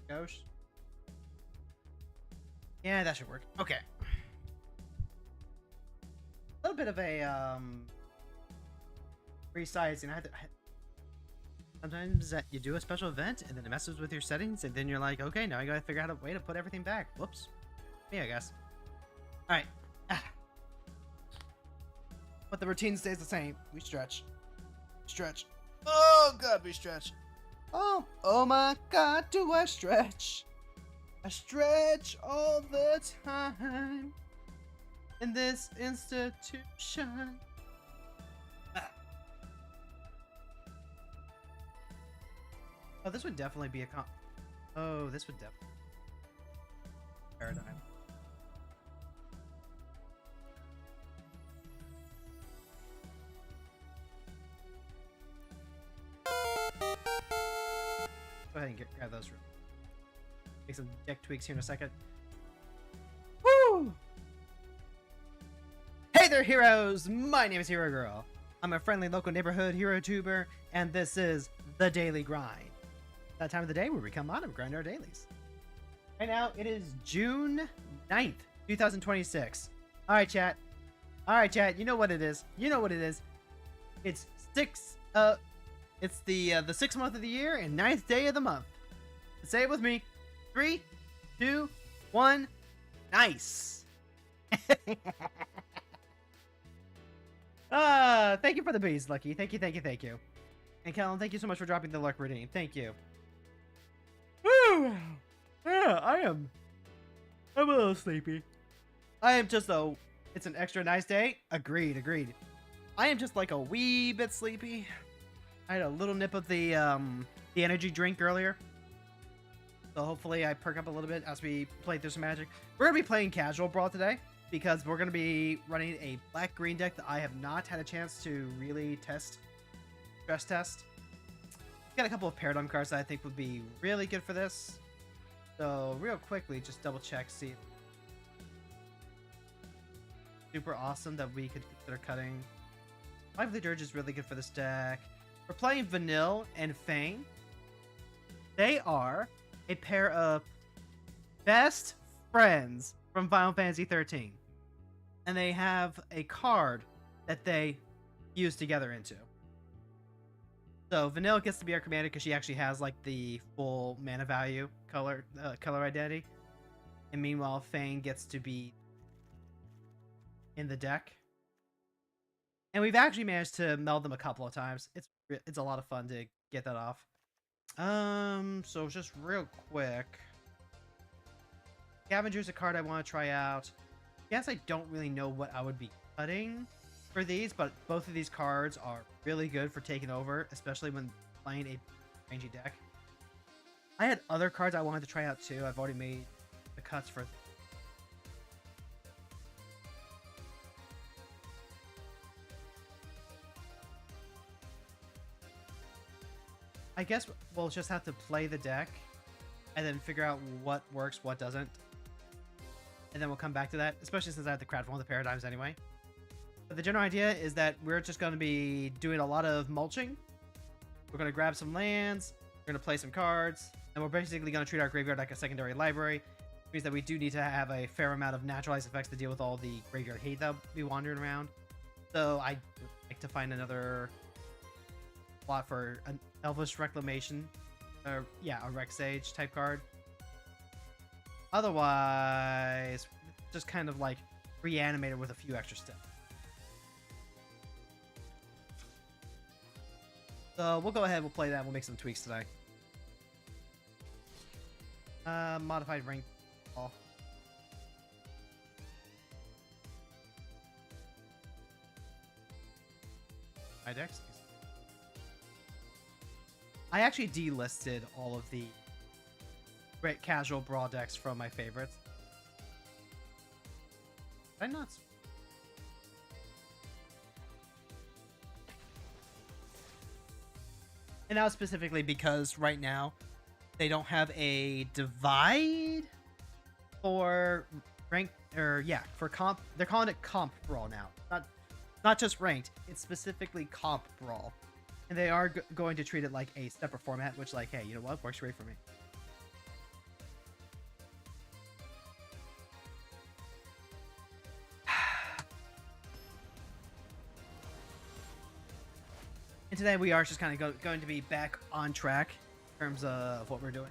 Ghost. Yeah, that should work. Okay. A little bit of a resizing. Sometimes that you do a special event and then it messes with your settings, and then you're like, okay, now I gotta figure out a way to put everything back. Whoops. Me, I guess. All right. But the routine stays the same. We stretch. Stretch. Oh god, we stretch. Oh my god, do I stretch? I stretch all the time in this institution. Oh, this would definitely be a oh, this would definitely paradigm. Go ahead and grab those. Make some deck tweaks here in a second. Woo! Hey there, heroes! My name is Hero Girl. I'm a friendly local neighborhood hero tuber, and this is The Daily Grind. That time of the day where we come on and grind our dailies. Right now, it is June 9th, 2026. Alright, chat. Alright, chat. You know what it is. You know what it is. It's the 6th month of the year and 9th day of the month. Say it with me. 3, 2, 1. Nice. Thank you for the bees, Lucky. Thank you, thank you, thank you. And Kellen, thank you so much for dropping the luck redeem. Thank you. Woo! Yeah, I'm a little sleepy. I am just it's an extra nice day. Agreed, agreed. I am just like a wee bit sleepy. I had a little nip of the energy drink earlier. So hopefully I perk up a little bit as we play through some Magic. We're going to be playing casual Brawl today because we're going to be running a black-green deck that I have not had a chance to really stress test. Got a couple of Paradigm cards that I think would be really good for this. So real quickly, just double check, see. Super awesome that we could consider cutting. Lively Dirge is really good for this deck. We're playing Vanille and Fang. They are a pair of best friends from Final Fantasy 13. And they have a card that they fuse together into. So Vanille gets to be our commander because she actually has like the full mana value color identity. And meanwhile, Fang gets to be in the deck. And we've actually managed to meld them a couple of times. It's a lot of fun to get that off. So just real quick. Scavenger's a card I want to try out. Guess I don't really know what I would be cutting for these, but both of these cards are really good for taking over, especially when playing a rangy deck. I had other cards I wanted to try out too. I've already made the cuts for. I guess we'll just have to play the deck and then figure out what works, what doesn't. And then we'll come back to that, especially since I have to craft one of the paradigms anyway. But the general idea is that we're just going to be doing a lot of mulching. We're going to grab some lands, we're going to play some cards, and we're basically going to treat our graveyard like a secondary library, which means that we do need to have a fair amount of naturalized effects to deal with all the graveyard hate that will be wandering around. So I'd like to find another slot for an Elvish Reclamation, yeah, a Rex Sage type card. Otherwise, just kind of like reanimate it with a few extra steps. So we'll go ahead, we'll play that, we'll make some tweaks today. Modified rank ball. My decks. I actually delisted all of the great casual Brawl decks from my favorites. Did I not? And now specifically because right now they don't have a divide for rank, or yeah, for comp. They're calling it comp Brawl now. Not just ranked. It's specifically comp Brawl. And they are going to treat it like a separate format, which, like, hey, you know what? Works great for me. And today we are just kind of going to be back on track in terms of what we're doing.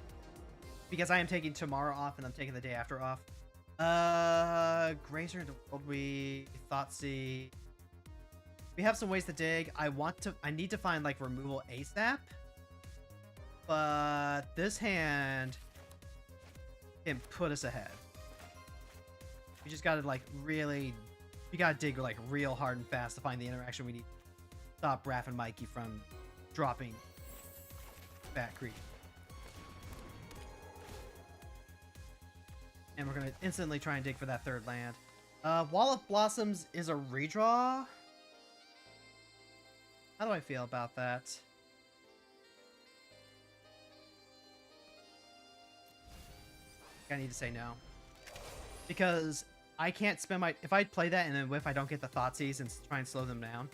Because I am taking tomorrow off and I'm taking the day after off. Grazer into World Weave, Thoughtsea. We have some ways to dig. I need to find like removal ASAP. But this hand can put us ahead. We just gotta like really, you gotta dig like real hard and fast to find the interaction we need to stop Raph and Mikey from dropping fat creep. And we're gonna instantly try and dig for that third land. Wall of Blossoms is a redraw. How do I feel about that? I need to say no. Because I can't spend my... If I play that and then whiff, I don't get the Thoughtseize and try and slow them down.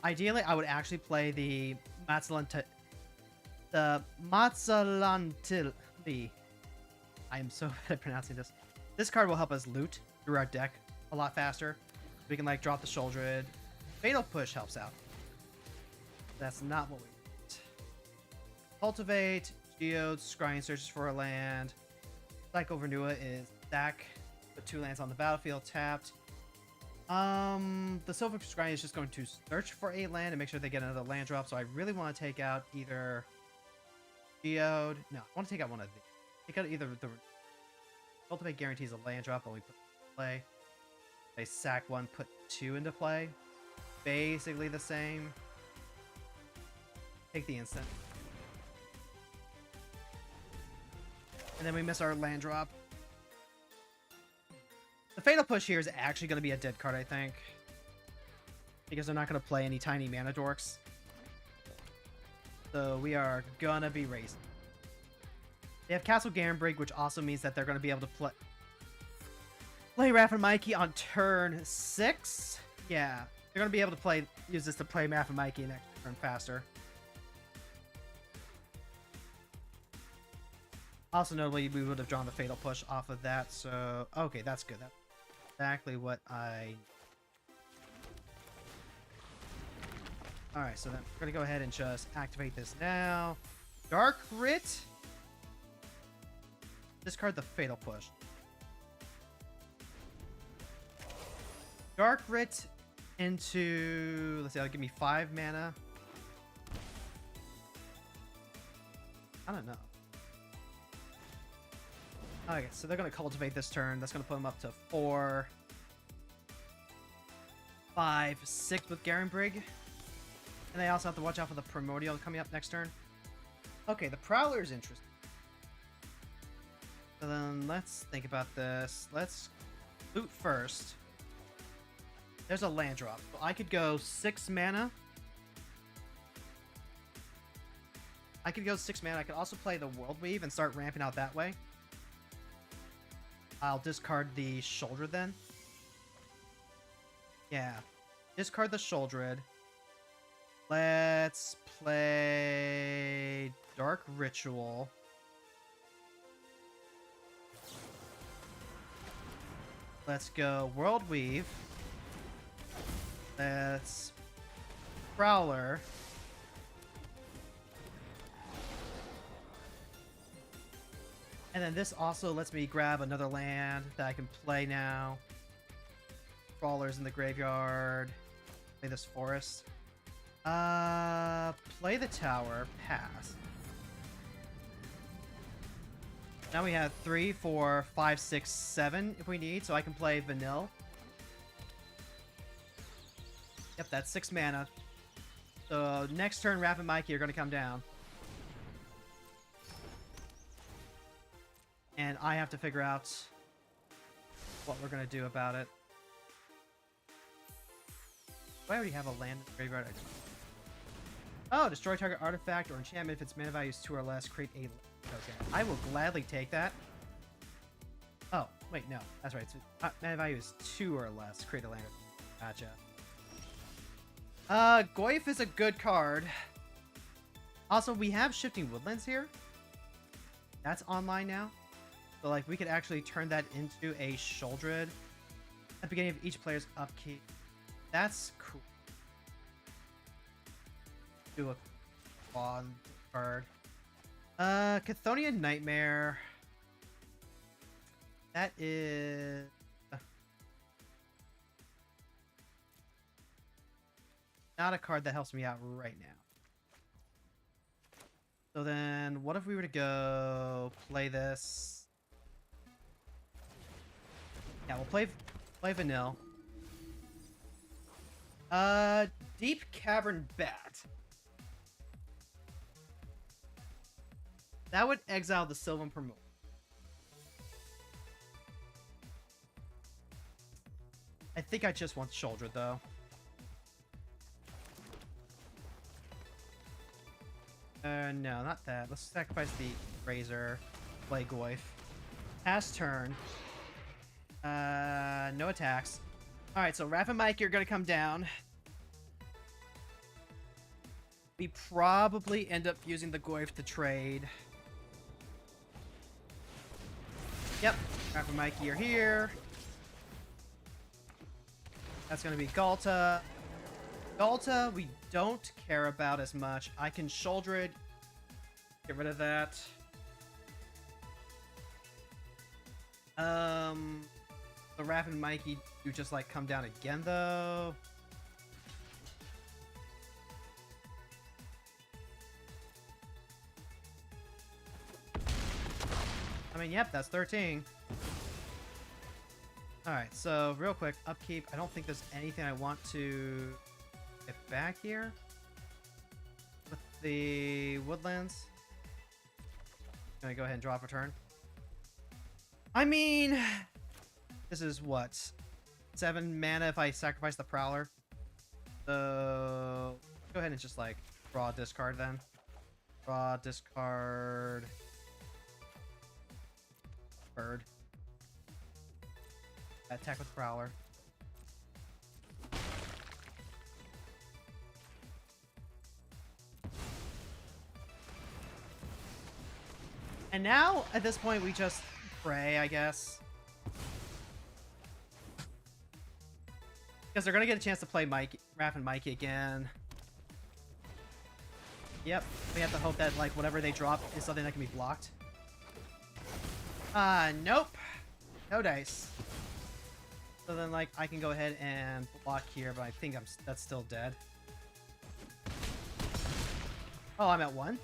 Ideally, I would actually play the Matzalantilli. I am so bad at pronouncing this. This card will help us loot through our deck a lot faster. We can like drop the Sholdred. Fatal Push helps out. That's not what we want. Cultivate, Geode, Scrying searches for a land. Cycle Renua is stack. Put 2 lands on the battlefield tapped. The Silver Scrying is just going to search for a land and make sure they get another land drop. So I really want to take out either Geode. No, I want to take out one of these. Take out either the Cultivate guarantees a land drop when we put it into play. They sack 1, put 2 into play. Basically the same. Take the instant. And then we miss our land drop. The Fatal Push here is actually going to be a dead card, I think. Because they're not going to play any tiny mana dorks. So we are going to be raising. They have Castle Garenbrig, which also means that they're going to be able to play Raph and Mikey on turn 6. Yeah, they're going to be able to use this to play Raph and Mikey next turn faster. Also, notably, we would have drawn the Fatal Push off of that, so... Okay, that's good. That's exactly what I... Alright, so then we're going to go ahead and just activate this now. Dark Writ. Discard the Fatal Push. Dark Writ into... Let's see, that'll give me 5 mana. I don't know. Okay, so they're going to cultivate this turn. That's going to put them up to 4, 5, 6 with Garenbrig. And they also have to watch out for the Primordial coming up next turn. Okay, the Prowler is interesting. So then let's think about this. Let's loot first. There's a land drop. So I could go 6 mana. I could go 6 mana. I could also play the World Weave and start ramping out that way. I'll discard the Shoulder then. Yeah. Discard the Shoulder. Let's play Dark Ritual. Let's go World Weave. Let's Prowler. And then this also lets me grab another land that I can play now. Crawlers in the graveyard. Play this forest. Play the tower. Pass. Now we have 3, 4, 5, 6, 7 if we need, so I can play Vanille. Yep, that's 6 mana. So next turn, Raph and Mikey are going to come down. And I have to figure out what we're going to do about it. Do I already have a land in the graveyard? Oh, destroy target artifact or enchantment if its mana value is 2 or less. Create a... Okay. I will gladly take that. Oh, wait, no. That's right. So, mana value is 2 or less. Create a land. Gotcha. Goyf is a good card. Also, we have Shifting Woodlands here. That's online now. So, like, we could actually turn that into a Sholdred at the beginning of each player's upkeep. That's cool. do a on card. Chthonian Nightmare. That is not a card that helps me out right now. So then, what if we were to go play this? Yeah, we'll play Vanille. Deep Cavern Bat. That would exile the Sylvan Promote. I think I just want Shoulder, though. No, not that. Let's sacrifice the Razor. Play Goyf. Pass turn. No attacks. Alright, so Raph and Mike, you're gonna come down. We probably end up using the Goyf to trade. Yep, Raph and Mike, you're here. That's gonna be Galta. Galta, we don't care about as much. I can Shoulder it. Get rid of that. The Raph and Mikey do just like come down again though. I mean, yep, that's 13. Alright, so real quick, upkeep. I don't think there's anything I want to get back here with the Woodlands. Gonna go ahead and draw for turn. I mean, this is what? 7 mana if I sacrifice the Prowler. So go ahead and just like draw discard then. Draw discard. Bird. Attack with Prowler. And now, at this point, we just pray, I guess. Because they're going to get a chance to play Raph and Mikey again. Yep, we have to hope that, like, whatever they drop is something that can be blocked. Nope. No dice. So then, like, I can go ahead and block here, but I think that's still dead. Oh, I'm at 1?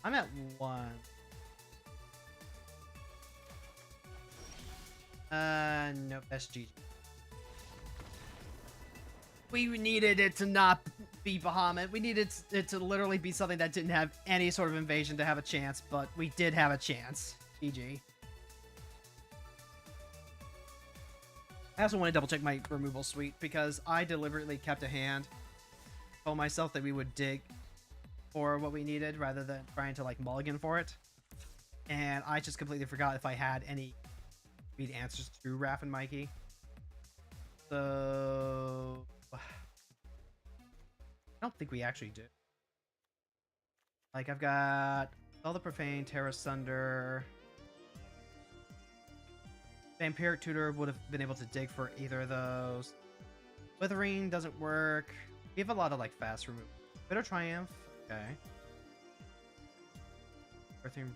I'm at 1. Nope, that's GG. We needed it to not be Bahamut. We needed it to literally be something that didn't have any sort of invasion to have a chance, but we did have a chance. GG. I also want to double check my removal suite because I deliberately kept a hand. Told myself that we would dig for what we needed rather than trying to like mulligan for it. And I just completely forgot if I had any read answers through Raph and Mikey. So I don't think we actually do. Like I've got all the Profane, Terra Sunder. Vampiric Tutor would have been able to dig for either of those. Withering doesn't work. We have a lot of like fast removal. Bitter Triumph. Okay. Earthing.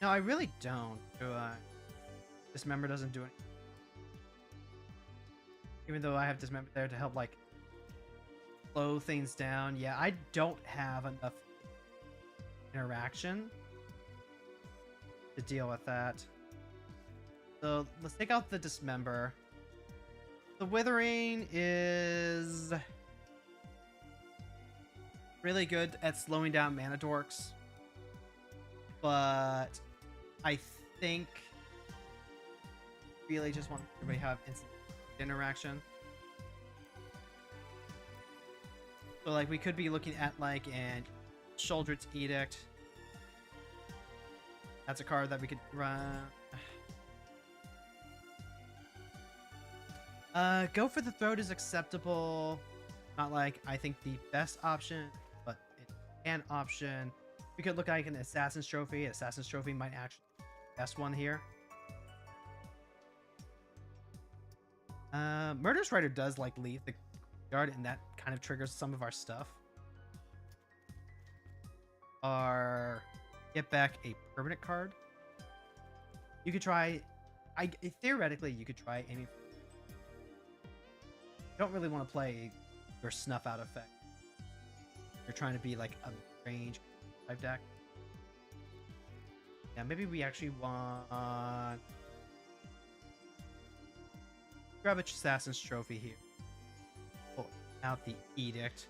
No, I really don't. Do I? Dismember doesn't do anything. Even though I have Dismember there to help like slow things down. Yeah, I don't have enough interaction to deal with that. So let's take out the Dismember. The Withering is really good at slowing down mana dorks, but I think really just want everybody to have instant interaction. So like we could be looking at like an Shouldered's Edict. That's a card that we could run. Go for the Throat is acceptable. Not like I think the best option, but it's an option. We could look like an Assassin's Trophy. Assassin's Trophy might actually be the best one here. Murderous Rider does like leave the yard, and that kind of triggers some of our stuff. Are get back a permanent card. You could try. Theoretically, you could try any. You don't really want to play your snuff out effect. You're trying to be like a range type deck. Yeah, maybe we actually want grab a Assassin's Trophy here. Pull out the Edict.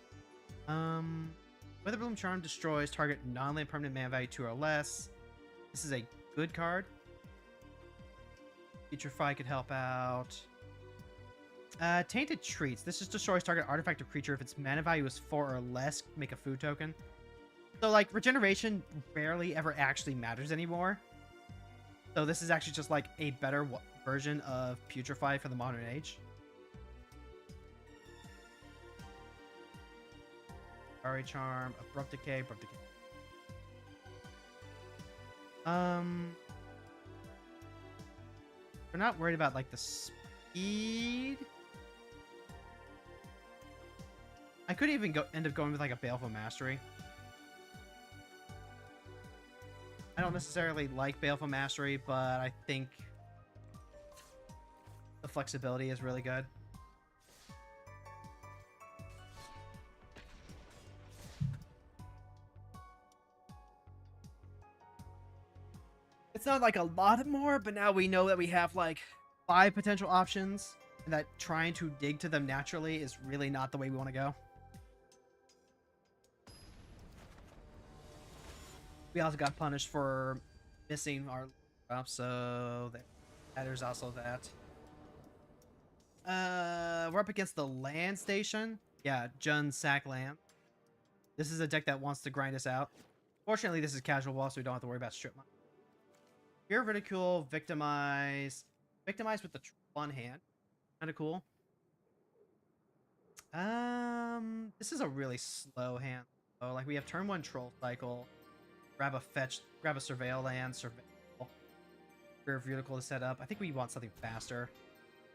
Witherbloom Charm destroys target non-land permanent mana value 2 or less. This is a good card. Putrefy could help out. Tainted Treats. This just destroys target artifact or creature if its mana value is 4 or less. Make a food token. So, like, regeneration rarely ever actually matters anymore. So this is actually just, like, a better version of Putrefy for the modern age. Ari Charm, Abrupt Decay, Abrupt Decay. We're not worried about, like, the speed. I could even end up going with, like, a Baleful Mastery. I don't necessarily like Baleful Mastery, but I think the flexibility is really good. It's not like a lot more, but now we know that we have like 5 potential options, and that trying to dig to them naturally is really not the way we want to go. We also got punished for missing our drop, so there's also that. We're up against the Land Station. Yeah, Jund Sack Land. This is a deck that wants to grind us out. Fortunately, this is casual wall, so we don't have to worry about strip mine. Fear, Ridicule, Victimize. Victimize with the one hand. Kind of cool. This is a really slow hand. Oh, like we have turn 1 Troll Cycle. Grab a fetch, grab a Surveil land, Surveil. Fear of Ridicule to set up. I think we want something faster.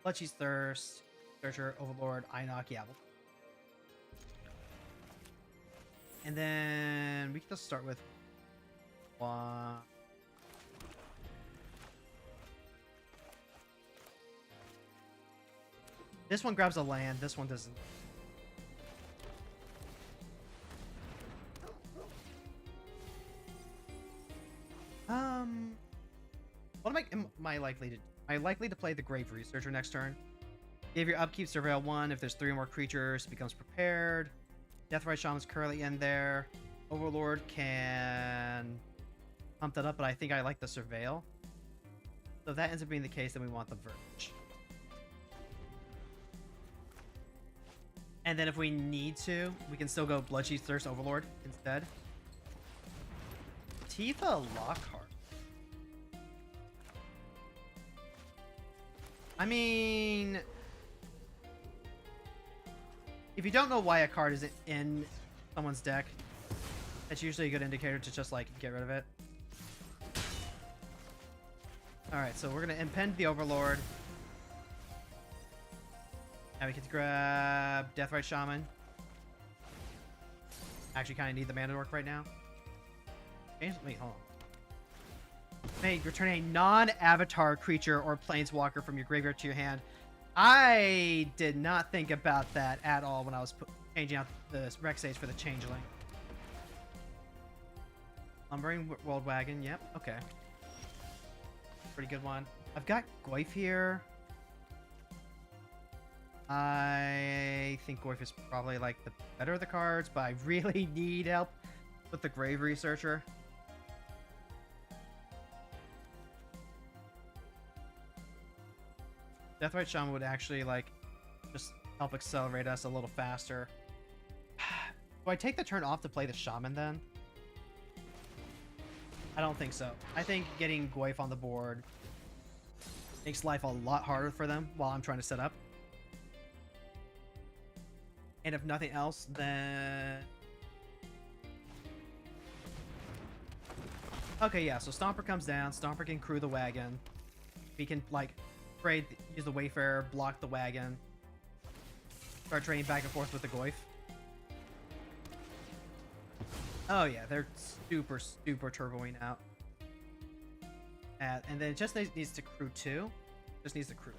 Bloodcheese Thirst, Searcher, Overlord, Inoc, yeah. And then we can just start with one. This one grabs a land, this one doesn't. What am I likely to do? Am I likely to play the Grave Researcher next turn? Give your upkeep, Surveil 1. If there's 3 or more creatures, it becomes prepared. Deathrite Shaman's currently in there. Overlord can pump that up, but I think I like the Surveil. So if that ends up being the case, then we want the Verge. And then if we need to, we can still go Bloodcheese Thirst Overlord instead. Tifa Lockhart. I mean, if you don't know why a card is in someone's deck, that's usually a good indicator to just like get rid of it. Alright, so we're gonna impend the Overlord. Now we can grab Deathrite Shaman. Actually kind of need the mana dork right now. Wait, hold on. May return a non-avatar creature or planeswalker from your graveyard to your hand. I did not think about that at all when I was changing out the rec stage for the Changeling. Lumbering World Wagon, yep, okay. Pretty good one. I've got Goyf here. I think Goyf is probably like the better of the cards, but I really need help with the Grave Researcher. Deathrite Shaman would actually like just help accelerate us a little faster. Do I take the turn off to play the Shaman then? I don't think so. I think getting Goyf on the board makes life a lot harder for them while I'm trying to set up. And if nothing else, then... Okay, yeah, so Stomper comes down. Stomper can crew the wagon. We can, like, use the Wayfarer, block the wagon. start trading back and forth with the Goyf. Oh yeah, they're super turboing out. And then it just needs to crew 2. Just needs to crew.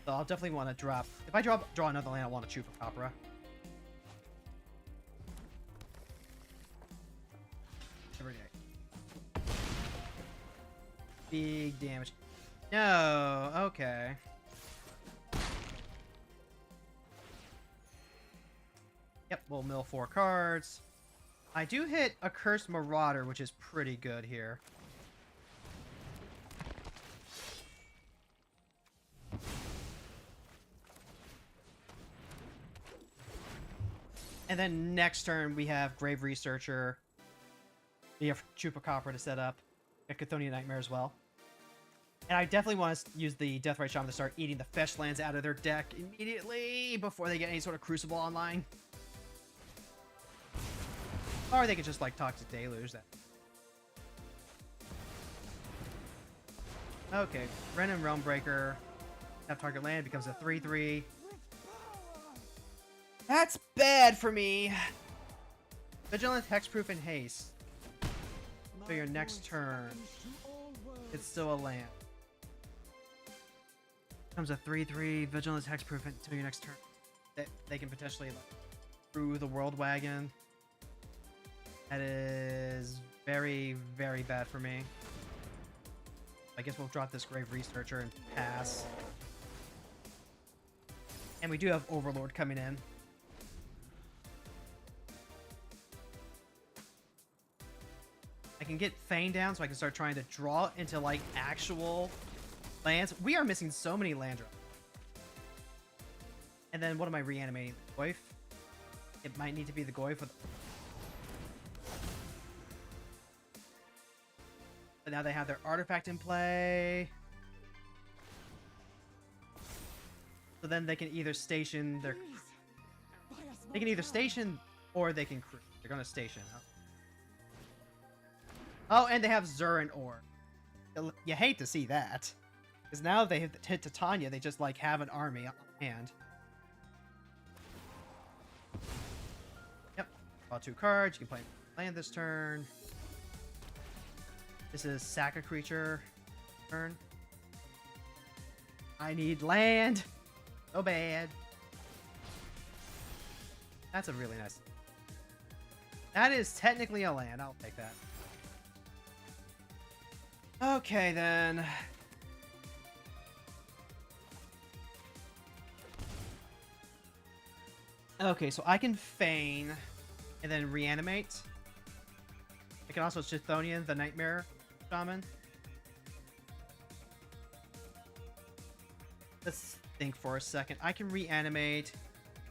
So I'll definitely want to drop. If I draw another land, I want to Chupacabra. Every day. Big damage. No, okay. Yep, we'll mill 4 cards. I do hit a Cursed Marauder, which is pretty good here. And then next turn, we have Grave Researcher. We have Chupacabra to set up. A Chthonian Nightmare as well. And I definitely want to use the Deathrite Shaman to start eating the fetch lands out of their deck immediately before they get any sort of Crucible online. Or they could just, like, talk to Deluge. Okay, Ren and Realmbreaker. Tap target land, becomes a 3/3. That's bad for me. Vigilant, Hexproof, and Haste. So your next turn, it's still a land. Becomes a 3/3. Vigilant, Hexproof until your next turn. They can potentially, like, through the World Wagon. That is very, very bad for me. I guess we'll drop this Grave Researcher and pass. And we do have Overlord coming in. I can get Fane down so I can start trying to draw into, like, actual lands. We are missing so many land drops. And then what am I reanimating? The Goyf? It might need to be the Goyf with... But now they have their artifact in play. So then they can either station their... They can either station or they can crew. They're going to station. Oh, and they have Zurin Orb. You hate to see that. Because now they hit Titania, they just, like, have an army on hand. Yep. Draw 2 cards. You can play land this turn. This is sack a creature turn. I need land. So bad. That's a really nice... That is technically a land. I'll take that. Okay, then. Okay, so I can Feign and then reanimate. I can also Chthonian the Nightmare Shaman. Let's think for a second. I can reanimate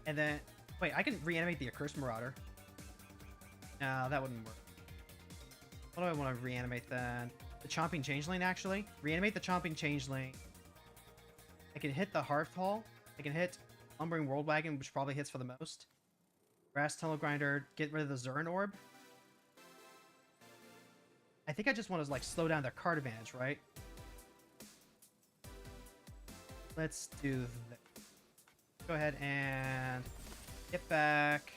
and then... Wait, I can reanimate the Accursed Marauder. No, that wouldn't work. What do I want to reanimate then? The Chomping Changeling, actually. Reanimate the Chomping Changeling. I can hit the Hearth Hall. I can hit Lumbering World Wagon, which probably hits for the most. Grass Tunnel Grinder. Get rid of the Zurin Orb. I think I just want to, like, slow down their card advantage, right? Let's do that. Go ahead and get back.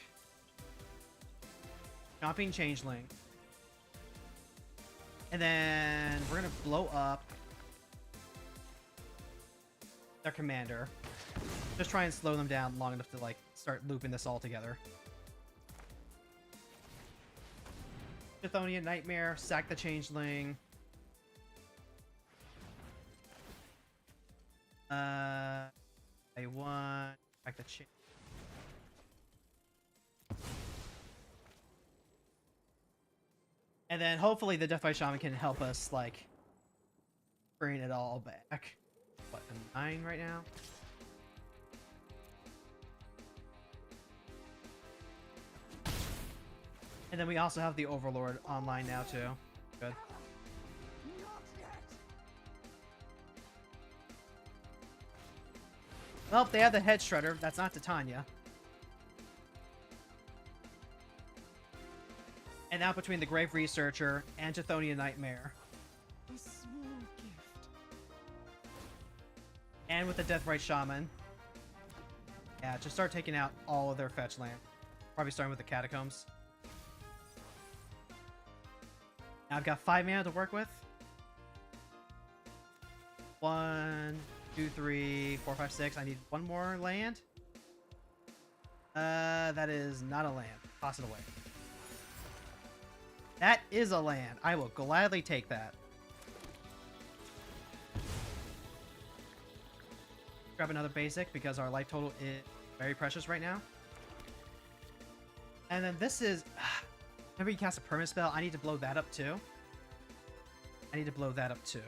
Chomping Changeling. And then we're going to blow up their commander. Just try and slow them down long enough to, like, start looping this all together. Chthonian Nightmare, sack the Changeling. I want back the Changeling. And then hopefully the Deathrite Shaman can help us, like, bring it all back. What, a 9 right now? And then we also have the Overlord online now, too. Good. Well, they have the Head Shredder. That's not Titania. And now between the Grave Researcher and Chthonian Nightmare. A small gift. And with the Deathrite Shaman. Yeah, just start taking out all of their fetch land. Probably starting with the catacombs. Now I've got 5 mana to work with. 1, 2, 3, 4, 5, 6. I need 1 more land. That is not a land. Toss it away. That is a land. I will gladly take that. Grab another basic because our life total is very precious right now. And then this is... Whenever you cast a permanent spell, I need to blow that up too. I need to blow that up too.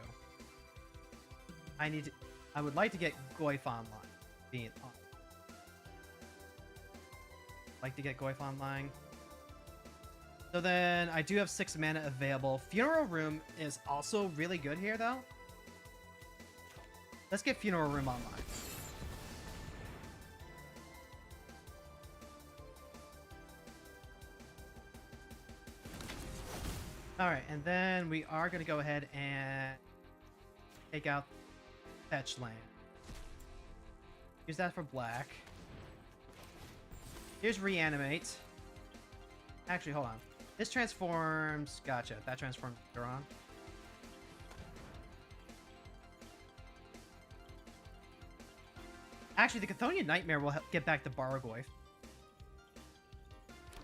I would like to get Goyf online. Being on. Like to get Goyf online. So then I do have 6 mana available. Funeral Room is also really good here though. Let's get Funeral Room online. Alright, and then we are going to go ahead and take out Fetch Land. Use that for black. Here's Reanimate. Actually, hold on. This transforms... Gotcha. That transforms Duran. Actually, the Chthonian Nightmare will get back to Baragoyf.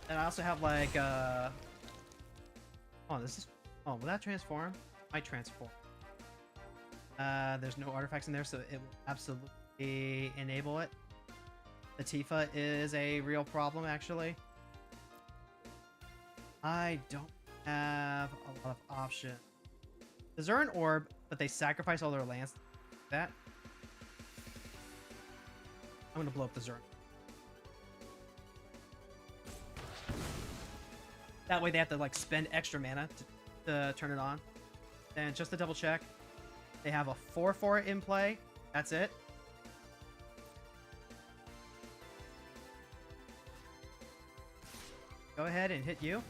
And I also have, like, Oh, this is... Oh, will that transform? Might transform. There's no artifacts in there, so it will absolutely enable it. The Tifa is a real problem, actually. I don't have a lot of options. Is there an orb, but they sacrifice all their lands? That? I'm gonna blow up the Zern. That way they have to like spend extra mana to turn it on. And just to double check, they have a 4/4 in play. That's it. Go ahead and hit you.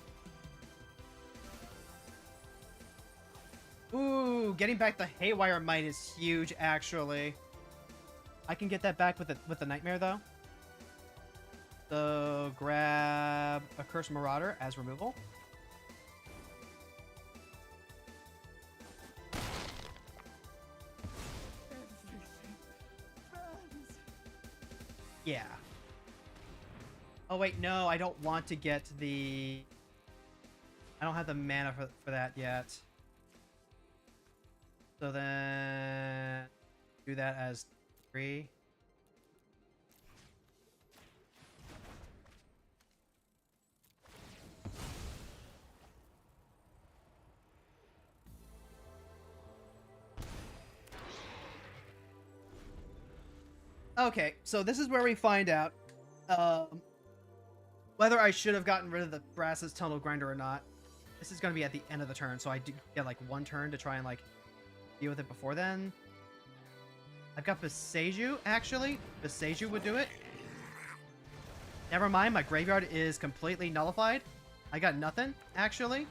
Ooh, getting back the Haywire Might is huge, actually. I can get that back with the Nightmare, though. So, grab a Cursed Marauder as removal. Yeah. Oh, wait, no, I don't want to get the... I don't have the mana for that yet. So then... do that as 3. Okay, so this is where we find out whether I should have gotten rid of the Brass's Tunnel Grinder or not. This is going to be at the end of the turn, so I do get like 1 turn to try and like deal with it before then. I've got Beseju, actually. Beseju would do it. Never mind, my graveyard is completely nullified. I got nothing, actually.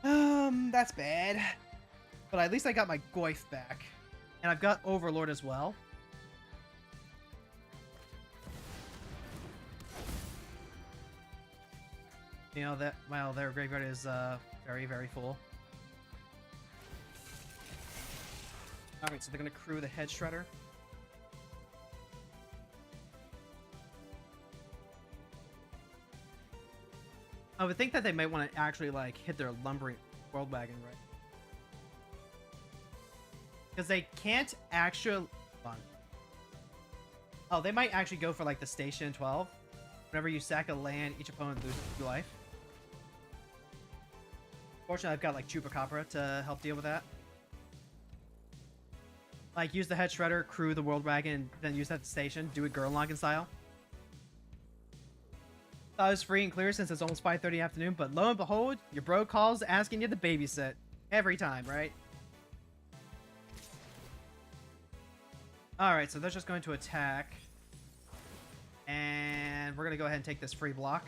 That's bad. But at least I got my Goyf back. And I've got Overlord as well. You know that, well, their graveyard is very, very full. Alright, so they're going to crew the Head Shredder. I would think that they might want to actually, like, hit their Lumbering World Wagon, right? Because they can't actually... Hold on. Oh, they might actually go for, like, the Station 12. Whenever you sack a land, each opponent loses 2 life. Fortunately, I've got, like, Chupacabra to help deal with that. Like, use the Head Shredder, crew the World Wagon, and then use that station. Do it Gurloggin style. Thought it was free and clear since it's almost 5:30 afternoon, but lo and behold, your bro calls asking you to babysit. Every time, right? Alright, so they're just going to attack. And we're going to go ahead and take this free block.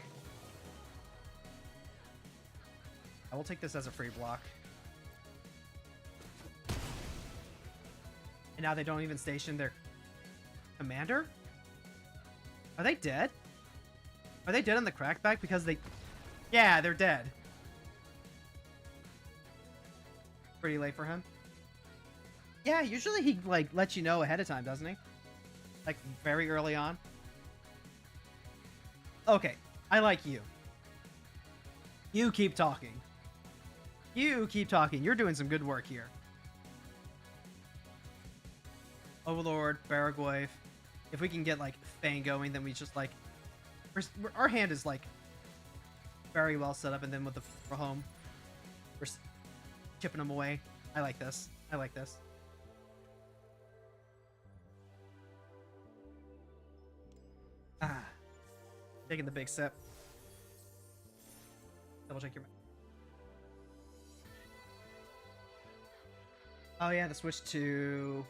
I will take this as a free block. And now they don't even station their Commander? Are they dead? Are they dead on the crackback? Because they... Yeah, they're dead. Pretty late for him. Yeah, usually he, like, lets you know ahead of time, doesn't he? Like, very early on. Okay, I like you. You keep talking. You keep talking. You're doing some good work here. Overlord, Baragwave. If we can get, like, Fang going, then we just, like... Our hand is, like, very well set up, and then with the home, we're chipping them away. I like this. I like this. Ah. Taking the big sip. Double check your... Oh yeah, the switch to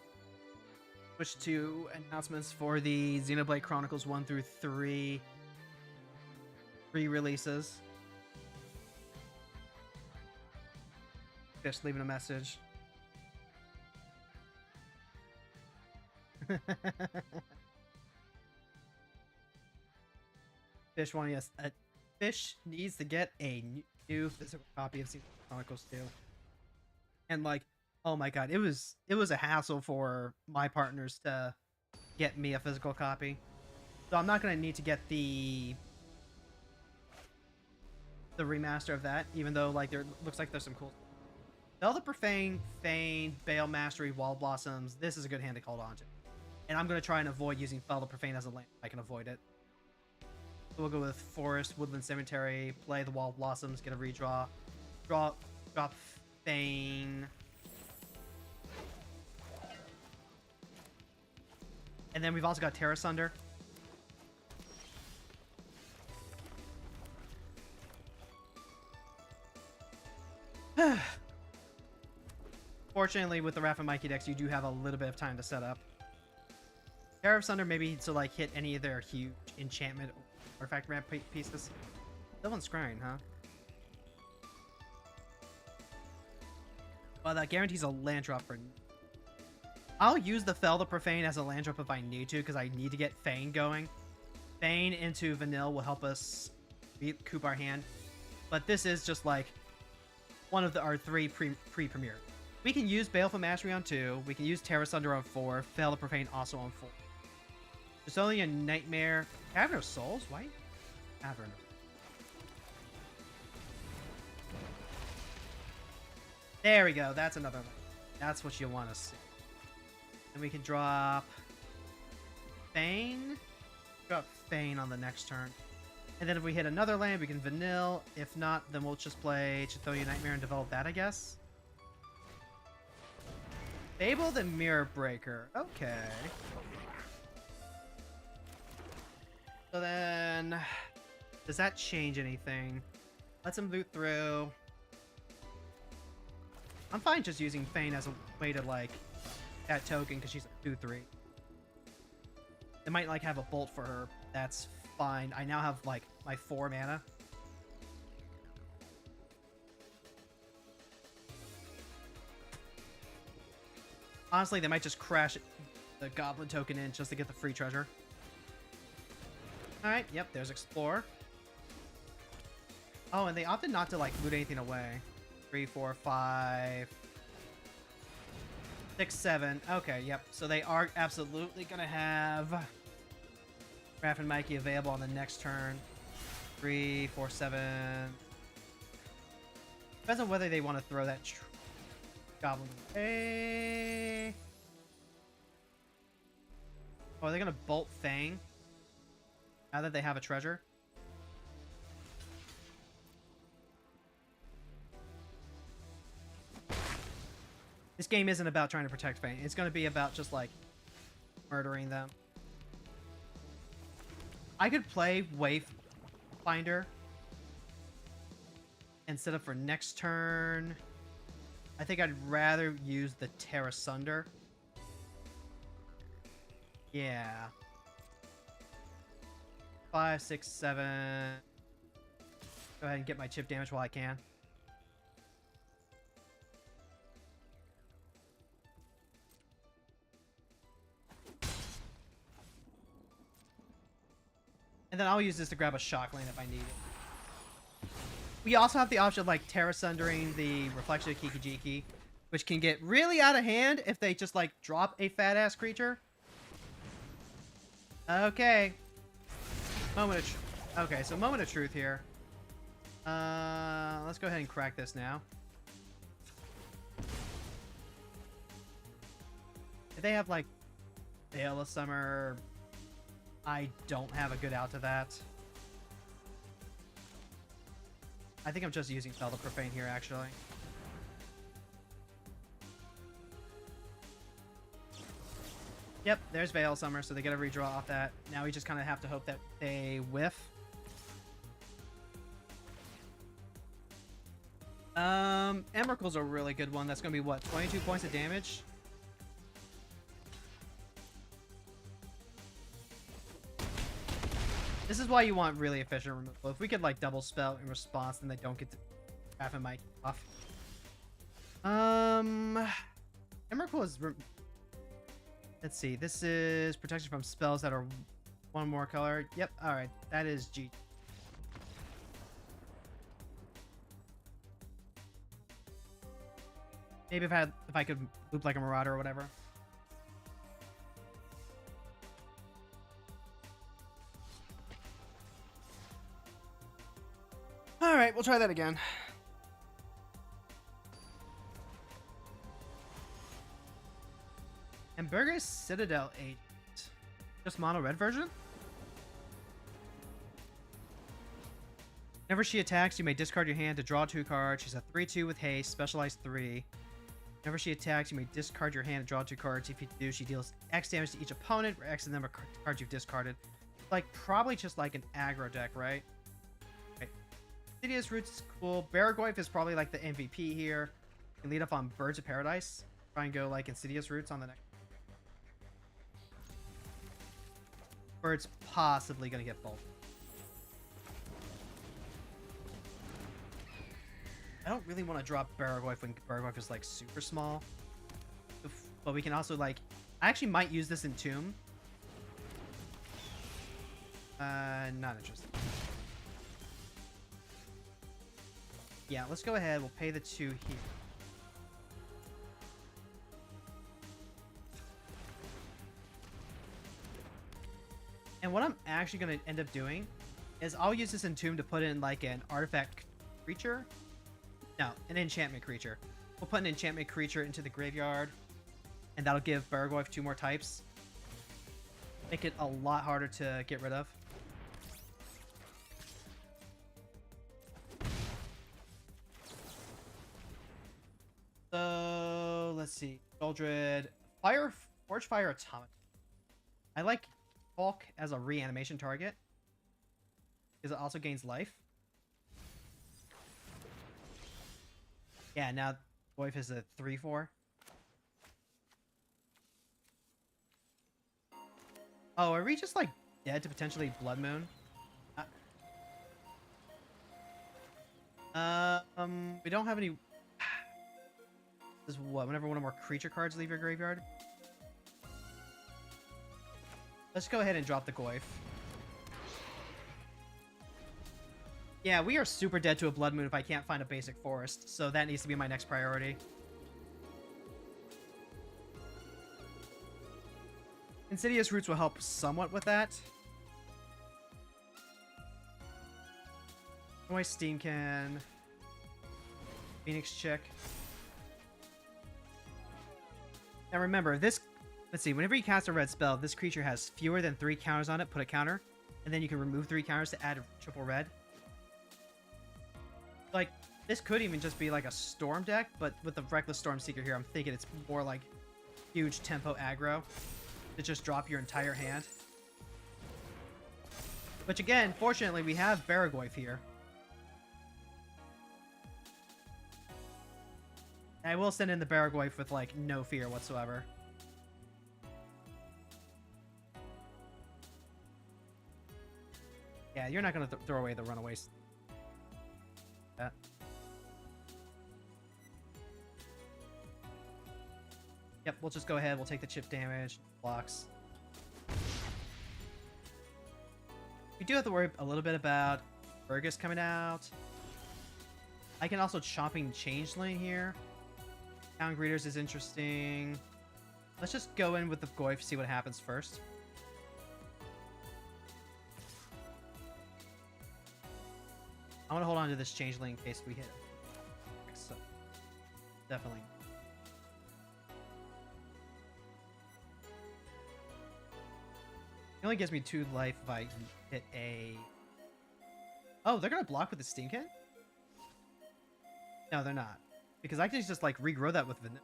announcements for the Xenoblade Chronicles 1 through 3 re-releases. Just leaving a message. Fish wanting us. Fish needs to get a new physical copy of Xenoblade Chronicles 2. And like, oh my god, it was a hassle for my partners to get me a physical copy. So I'm not gonna need to get the remaster of that, even though like there looks like there's some cool. Bell the Profane, Fane, Bale Mastery, Wall Blossoms. This is a good hand to hold on to. And I'm gonna try and avoid using Bell the Profane as a land if I can avoid it. So we'll go with Forest, Woodland Cemetery, play the Wall Blossoms, get a redraw, drop Fane. And then we've also got Terra Sunder. Fortunately, with the Raph and Mikey decks, you do have a little bit of time to set up. Terra Sunder maybe to like hit any of their huge enchantment or artifact ramp pieces. That one's scrying, huh? Well, that guarantees a land drop for... I'll use the Fell the Profane as a land drop if I need to, because I need to get Fane going. Fane into Vanille will help us recoup our hand. But this is just like one of our three pre-premiere. We can use Baleful Mastery on 2. We can use Terra Sunder on 4. Fell the Profane also on 4. There's only a Nightmare. Cavern of Souls? Why? Cavern. There we go. That's another one. That's what you want to see. And we can drop Fane. Drop Fane on the next turn. And then if we hit another land, we can Vanille. If not, then we'll just play Chithonia Nightmare and develop that, I guess. Fable the Mirror Breaker. Okay. So then, does that change anything? Let's him loot through. I'm fine just using Fane as a way to like that token because she's a 2/3. They might like have a bolt for her. That's fine. I now have like my 4 mana. Honestly, they might just crash the Goblin token in just to get the free treasure. Alright, yep, there's Explore. Oh, and they opted not to, like, loot anything away. 3, 4, 5... 6, 7. Okay, yep. So they are absolutely going to have Raph and Mikey available on the next turn. 3, 4, 7... Depends on whether they want to throw that Goblin away. Oh, are they going to bolt Fang? Now that they have a treasure? This game isn't about trying to protect Fang. It's going to be about just, like, murdering them. I could play Wayfinder and set up for next turn. I think I'd rather use the Terra Sunder. Yeah. 5, 6, 7. Go ahead and get my chip damage while I can. And then I'll use this to grab a shock lane if I need it. We also have the option of like Terra Sundering the Reflection of Kikijiki, which can get really out of hand if they just like drop a fat ass creature. Okay. Okay, so moment of truth here. Let's go ahead and crack this now. If they have like Veil of Summer, I don't have a good out to that. I think I'm just using Spell the Profane here, actually. Yep, there's Veil of Summer, so they get a redraw off that. Now we just kind of have to hope that they whiff. Emrakul's a really good one. That's going to be, what, 22 points of damage? This is why you want really efficient removal. If we could, like, double spell in response, then they don't get to Raffin Mike off. Emrakul is... Let's see. This is protection from spells that are one more color. Yep. All right. That is G. Maybe if I could loop like a Marauder or whatever. All right, we'll try that again. And Burger's Citadel 8. Just mono red version? Whenever she attacks, you may discard your hand to draw 2 cards. She's a 3/2 with haste, specialized 3. Whenever she attacks, you may discard your hand to draw 2 cards. If you do, she deals X damage to each opponent, or X the number of cards you've discarded. Like, probably just like an aggro deck, right? Okay. Insidious Roots is cool. Baragorn is probably like the MVP here. You can lead up on Birds of Paradise. Try and go like Insidious Roots on the next. Bird's possibly going to get both. I don't really want to drop Baragorn when Baragorn is like super small. But we can also like... I actually might use this in Tomb. Not interested. Yeah, let's go ahead. We'll pay the 2 here. And what I'm actually going to end up doing is I'll use this in Tomb to put in like an artifact creature. No, an enchantment creature. We'll put an enchantment creature into the graveyard, and that'll give Baragorn 2 more types. Make it a lot harder to get rid of. So, let's see. Goldred. Forge Fire Automaton. I like Hulk as a reanimation target, because it also gains life. Yeah, now Goif is a 3/4. Oh, are we just like dead to potentially Blood Moon? We don't have any. This is what? Whenever one or more creature cards leave your graveyard. Let's go ahead and drop the Goif. Yeah, we are super dead to a Blood Moon if I can't find a basic forest, so that needs to be my next priority. Insidious Roots will help somewhat with that. Noise Steam Can. Phoenix Chick. Now remember, this... Let's see, whenever you cast a red spell, this creature has fewer than 3 counters on it, put a counter, and then you can remove 3 counters to add a triple red. Like, this could even just be like a Storm deck, but with the Reckless Storm Seeker here, I'm thinking it's more like huge tempo aggro to just drop your entire hand. Which again, fortunately, we have Baragorn here. And I will send in the Baragorn with like no fear whatsoever. Yeah, you're not going to throw away the runaways. That. Yep, we'll just go ahead. We'll take the chip damage. Blocks. We We do have to worry a little bit about Burgess coming out. I can also chopping Changeling here. Town Greeters is interesting. Let's just go in with the Goyf, see what happens first. I want to hold on to this Changeling in case we hit him. So, definitely. It only gives me 2 life if I hit a... Oh, they're going to block with the Stinkin? No, they're not. Because I can just, like, regrow that with Vanilla.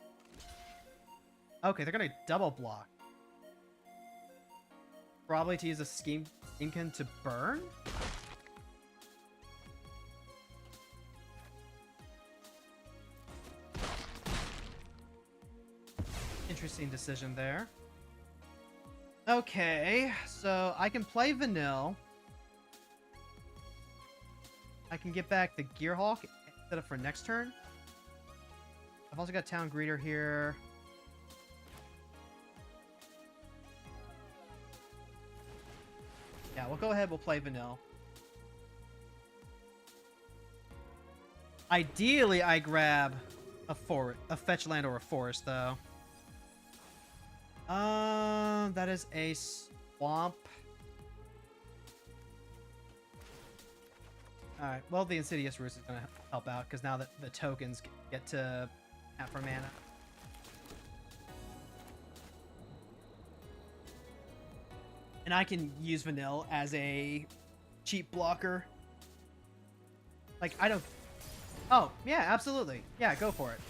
Okay, they're going to double block. Probably to use a Stinkin to burn? Interesting decision there. Okay, so I can play Vanilla. I can get back the Gearhawk set up for next turn. I've also got Town Greeter here. Yeah, we'll go ahead. We'll play Vanilla. Ideally, I grab a fetch land or a forest, though. That is a swamp. Alright, well, the Insidious Roots is going to help out, because now that the tokens get to tap for mana. And I can use Vanilla as a cheap blocker. Like, I don't... Oh, yeah, absolutely. Yeah, go for it.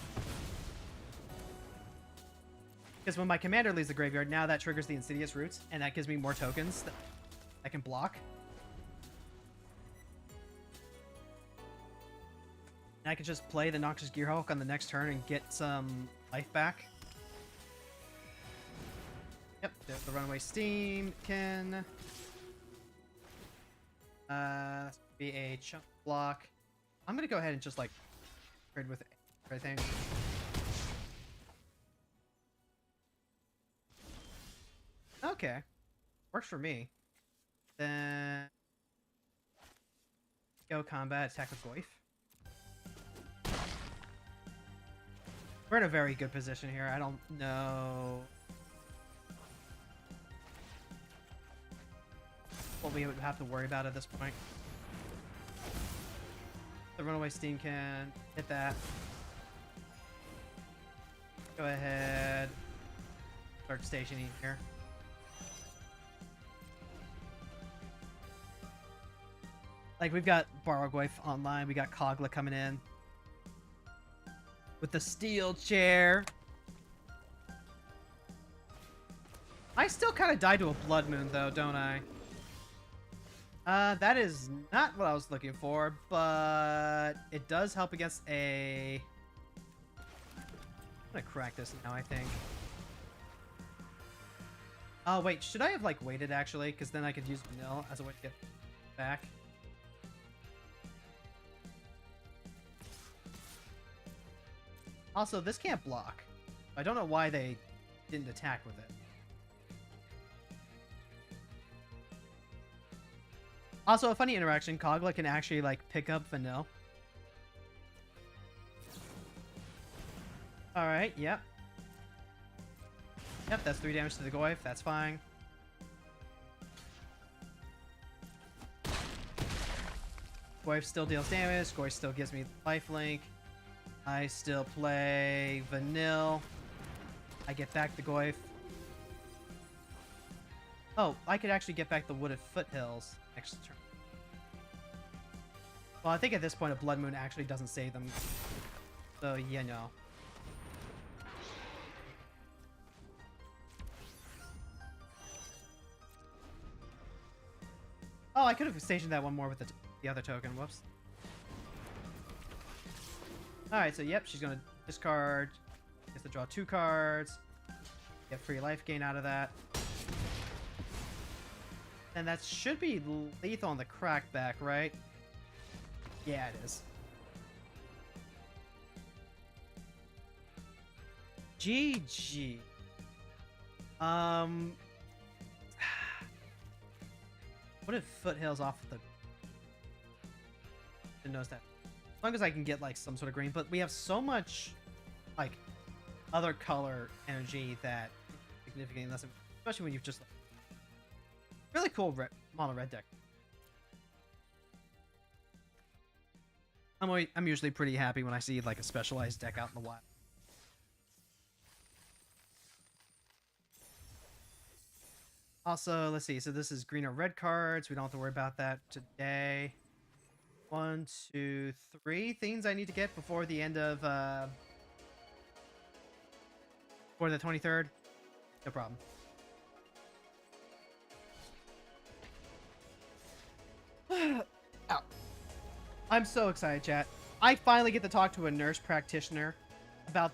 Because when my commander leaves the graveyard, now that triggers the Insidious Roots, and that gives me more tokens that I can block. And I can just play the Noxious Gearhawk on the next turn and get some life back. Yep, there's the Runaway Steamkin. Be a chunk block. I'm gonna go ahead and just like trade with everything. Okay, works for me. Then go combat, attack with Goyf. We're in a very good position here. I don't know what we would have to worry about at this point. The Runaway Steam can hit that. Go ahead. Start stationing here. Like, we've got Bargoyf online. We got Kogla coming in with the steel chair. I still kind of died to a Blood Moon, though, don't I? That is not what I was looking for, but it does help against a... I'm gonna crack this now, I think. Oh, wait, should I have, like, waited, actually? Because then I could use Vanilla as a way to get back. Also, this can't block. I don't know why they didn't attack with it. Also, a funny interaction, Kogla can actually, like, pick up Vanilla. Alright, yep. Yep, that's 3 damage to the Goyf, that's fine. Goyf still deals damage, Goyf still gives me lifelink. I still play Vanilla. I get back the Goyf. Oh, I could actually get back the Wooded Foothills next turn. Well, I think at this point a Blood Moon actually doesn't save them. So, yeah, no. Oh, I could have stationed that one more with the other token. Whoops. Alright, so yep, she's gonna discard. Gets to draw 2 cards. Get free life gain out of that. And that should be lethal on the crackback, right? Yeah, it is. GG. What if Foothills off the... Didn't notice that. As long as I can get like some sort of green, but we have so much like other color energy that significantly less, especially when you've just like, really cool mono red deck. I'm usually pretty happy when I see like a specialized deck out in the wild. Also, let's see. So this is green or red cards. We don't have to worry about that today. 1, 2, 3 things I need to get before the end of for the 23rd. No problem. Ow. I'm so excited, chat. I finally get to talk to a nurse practitioner about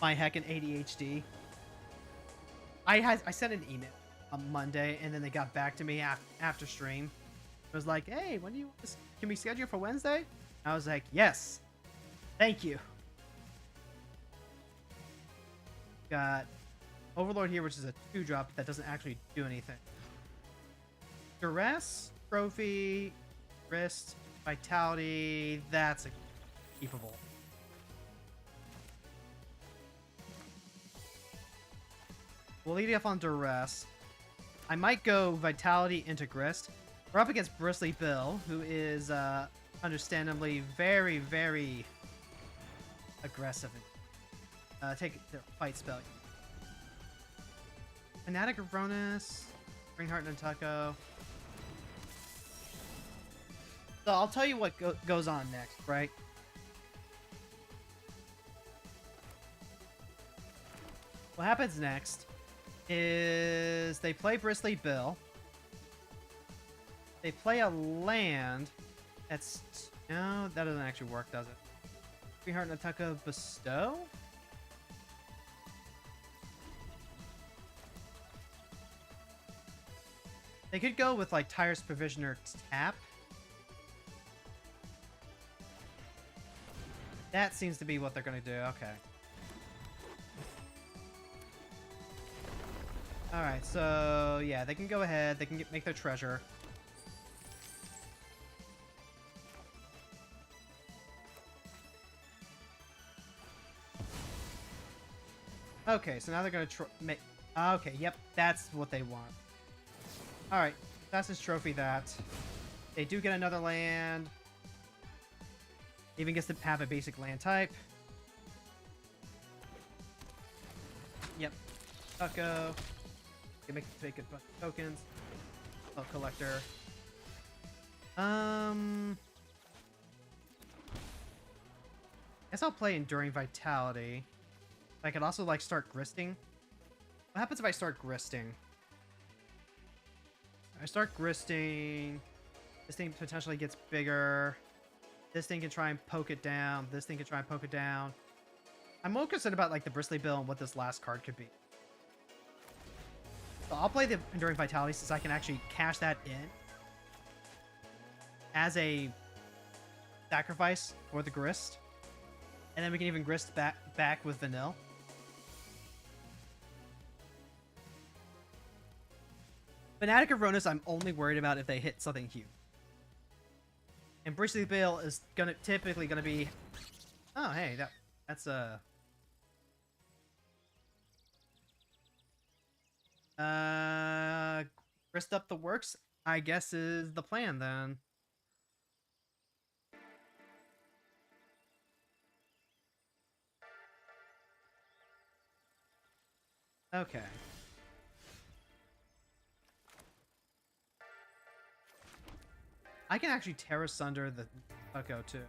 my heckin' ADHD. I sent an email on Monday, and then they got back to me after stream. It was like, hey, when do you... Can we schedule for Wednesday? I was like, yes. Thank you. Got Overlord here, which is a 2-drop that doesn't actually do anything. Duress, Trophy, Wrist, Vitality, that's a keepable. We'll lead off on Duress. I might go Vitality into Grist. We're up against Bristly Bill, who is understandably very, very aggressive. Take the fight spell. Fanatic of Ronus, Ringheart and Nantucko. So I'll tell you what goes on next, right? What happens next is they play Bristly Bill. They play a land that's... No, that doesn't actually work, does it? Ringheart and Nantucko Bestow? They could go with like Tyrus Provisioner tap. That seems to be what they're gonna do. Okay. Alright, so yeah, they can go ahead. They can make their treasure. Okay, so now they're gonna make... Okay, yep, that's what they want. Alright, that's his trophy that. They do get another land. Even gets to have a basic land type. Yep. Tucko. Can make a bunch of tokens. Spell collector. Guess I'll play Enduring Vitality. I could also like start gristing. What happens if I start gristing? I start gristing. This thing potentially gets bigger. This thing can try and poke it down. This thing can try and poke it down. I'm more concerned about like the Bristly Bill and what this last card could be. So I'll play the Enduring Vitality since I can actually cash that in as a sacrifice for the grist. And then we can even grist back with Vanille. Fanatic of Ronus, I'm only worried about if they hit something huge. And Bristly Bill is typically gonna be... Oh, hey, that's a... Grist up the works, I guess, is the plan then. Okay. I can actually tear asunder the Tucko too.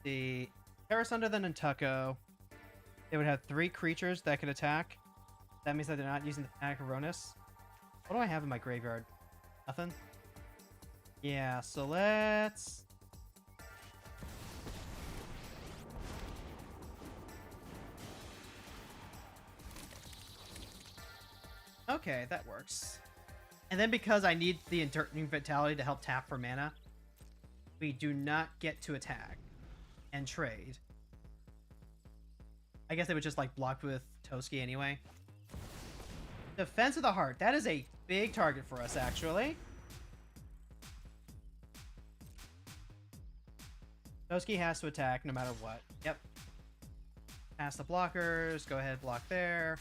The tear asunder the Nantucko. They would have 3 creatures that could attack. That means that they're not using the Fanatic of Ronus. What do I have in my graveyard? Nothing? Yeah, so let's... Okay, that works. And then because I need the Enduring Vitality to help tap for mana, we do not get to attack and trade. I guess they would just like block with Toski anyway. Defense of the Heart. That is a big target for us, actually. Toski has to attack no matter what. Yep. Pass the blockers. Go ahead, block there.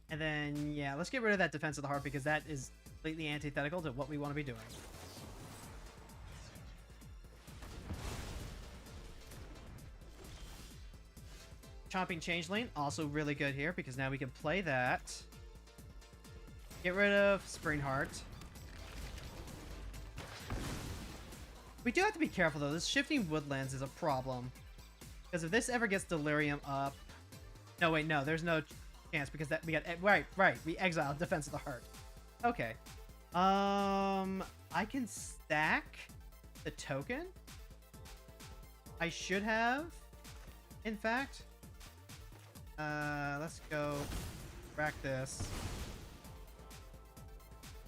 And then, yeah, let's get rid of that Defense of the Heart because that is completely antithetical to what we want to be doing. Chomping Changeling, also really good here because now we can play that. Get rid of Spring Heart. We do have to be careful though. This Shifting Woodlands is a problem. Because if this ever gets Delirium up... No, wait, no. There's no chance because that we got... Right. We exiled Defense of the Heart. Okay. I can stack the token. I should have, in fact. Let's go rack this.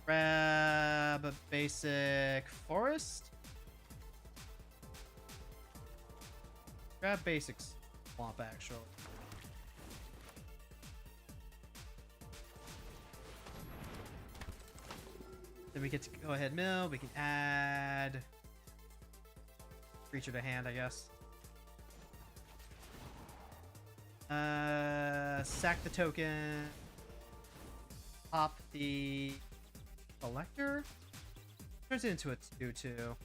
Grab a basic forest. Grab basic swamp, actually. Then we get to go ahead mill. We can add creature to hand, I guess. Sack the token. Pop the collector. Turns it into a 2/2.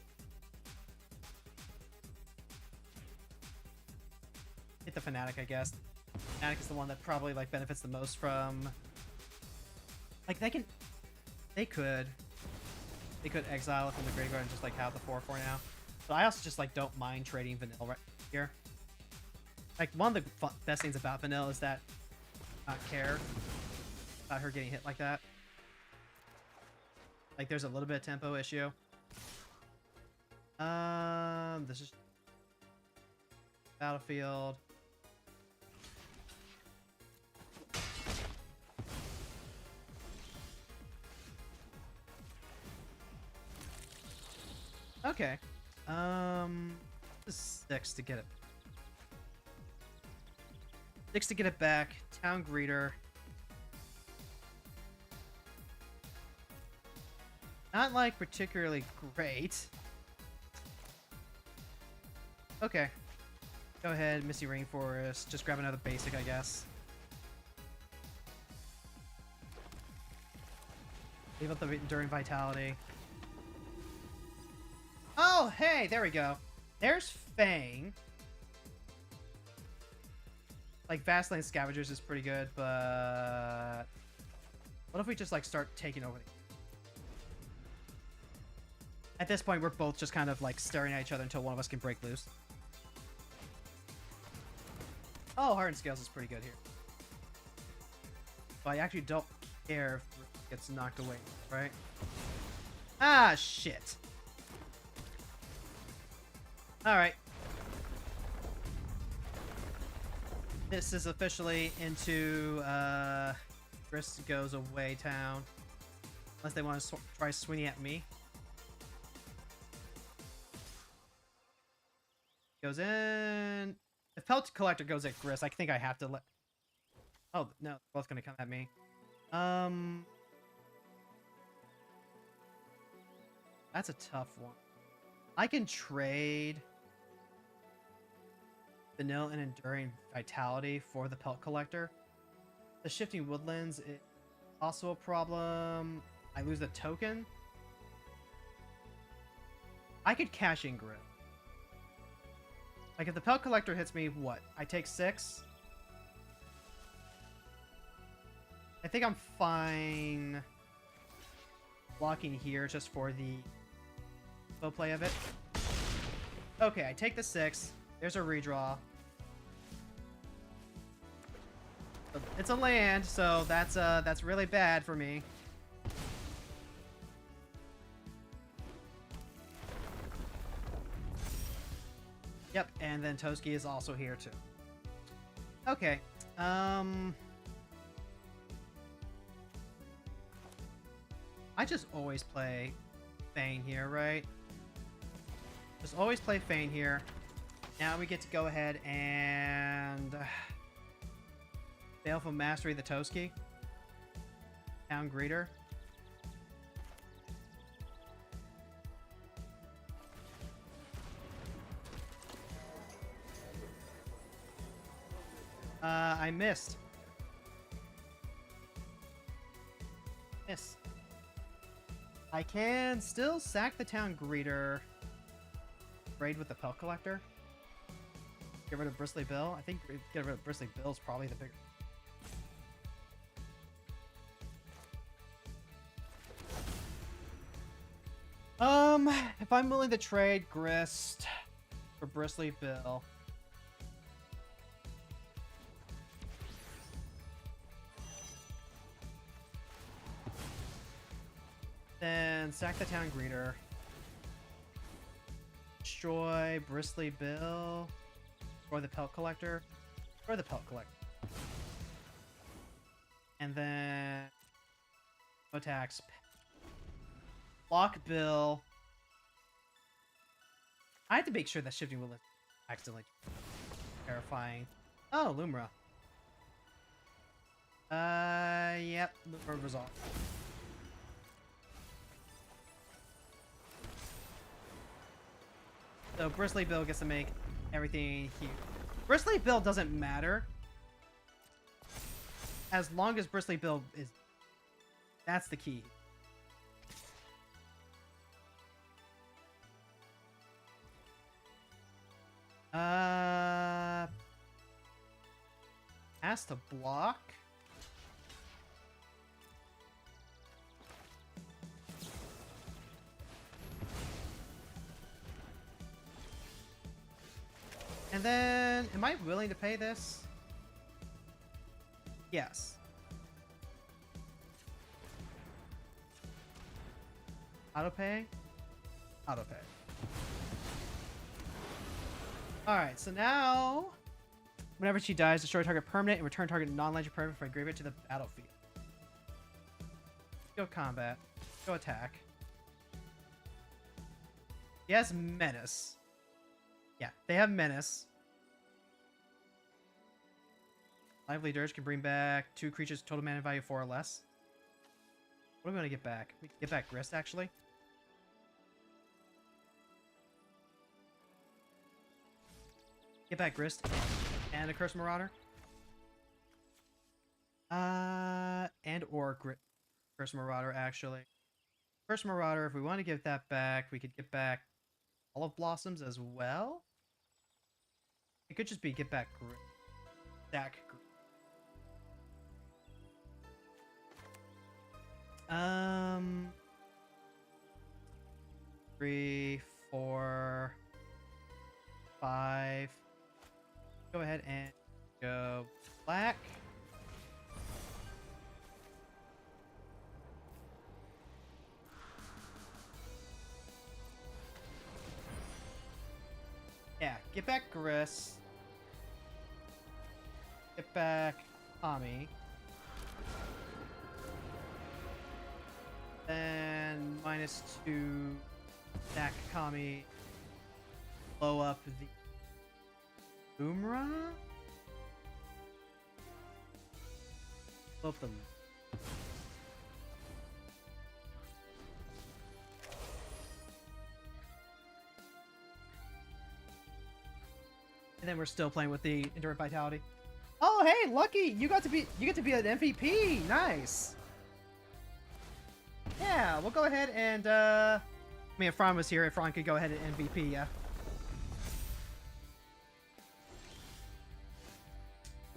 Hit the Fanatic, I guess. Fanatic is the one that probably like benefits the most from. Like they could exile it from the graveyard and just like have the 4/4 now. But I also just like don't mind trading Vanilla right here. Like one of the best things about Vanilla is that I not care about her getting hit like that. Like there's a little bit of tempo issue. This is battlefield. Okay. This is 6 to get it. 6 to get it back. Town Greeter. Not like particularly great. Okay. Go ahead, Misty Rainforest. Just grab another basic, I guess. Leave up the Enduring Vitality. Oh, hey, there we go. There's Fang. Like, Vastland Scavengers is pretty good, but... What if we just, like, start taking over the... At this point, we're both just kind of, like, staring at each other until one of us can break loose. Oh, Hardened Scales is pretty good here. But I actually don't care if it gets knocked away, right? Ah, shit. Alright. This is officially into, Chris goes away town. Unless they want to try swinging at me. Goes in. If Pelt Collector goes at Gris, I think I have to let... Oh, no. They're both going to come at me. That's a tough one. I can trade Vanilla and Enduring Vitality for the Pelt Collector. The Shifting Woodlands is also a problem. I lose the token. I could cash in Gris. Like, if the Pelt Collector hits me, what? I take 6? I think I'm fine blocking here just for the slow play of it. Okay, I take the 6. There's a redraw. It's a land, so that's really bad for me. Yep, and then Toski is also here too. Okay. I just always play Fane here, right? Just always play Fane here. Now we get to go ahead and Baleful Mastery the Toski. Town Greeter. I missed. Miss. I can still sack the Town Greeter. Raid with the Pelt Collector. Get rid of Bristly Bill. I think get rid of Bristly Bill is probably the bigger. If I'm willing to trade Grist for Bristly Bill. Then sack the Town Greeter. Destroy Bristly Bill. Destroy the Pelt Collector. Destroy the Pelt Collector. And then attacks. Block Bill. I had to make sure that shifting will accidentally terrifying. Oh, Lumra. Yep, Lumra resolved. So Bristly Bill gets to make everything huge. Bristly Bill doesn't matter as long as Bristly Bill is. That's the key. Has to block. And then, am I willing to pay this? Yes. Auto pay? Auto pay. Alright, so now, whenever she dies, destroy target permanent and return target non-legend permanent from a graveyard to the battlefield. Go combat. Go attack. He has Menace. Yeah, they have Menace. Lively Dirge can bring back 2 creatures total mana value 4 or less. What do we want to get back? We can get back Grist, actually. Get back Grist and a Curse Marauder. And or Curse Marauder, actually. Curse Marauder, if we want to give that back, we could get back Olive Blossoms as well. It could just be get back Stack. 3, 4, 5. Go ahead and go black. Yeah, get back Grist. Get back Tommy. Then -2 stack Kami. Blow up the Umra? Blow up the... And then we're still playing with the Endurance Vitality. Oh, hey, Lucky! You get to be an MVP! Nice! Yeah, we'll go ahead and, I mean, if Fran was here, if Fran could go ahead and MVP, yeah.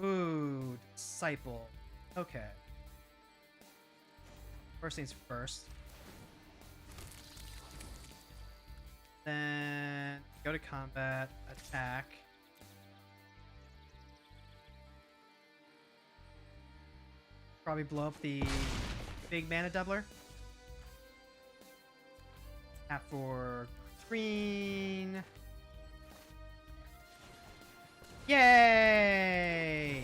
Ooh, Disciple. Okay. First things first. Then, go to combat, attack. Probably blow up the big mana doubler. Tap for green. Yay!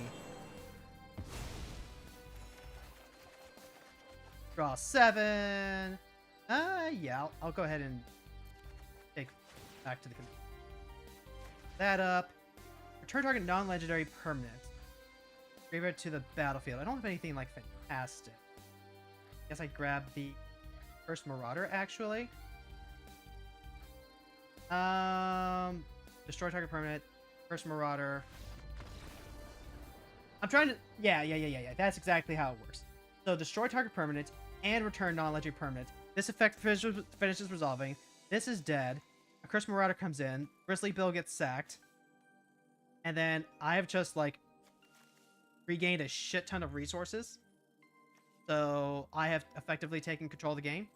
Draw 7. Yeah, I'll go ahead and take back to the that up. Return target non-legendary permanent. graveyard to the battlefield. I don't have anything like fantastic. Guess I grab the first Marauder actually. Destroy target permanent. First Marauder. I'm trying to. Yeah. That's exactly how it works. So destroy target permanent and return non-legendary permanent. This effect finishes resolving. This is dead. A Cursed Marauder comes in. Grizzly Bill gets sacked. And then I have just like regained a shit ton of resources. So I have effectively taken control of the game.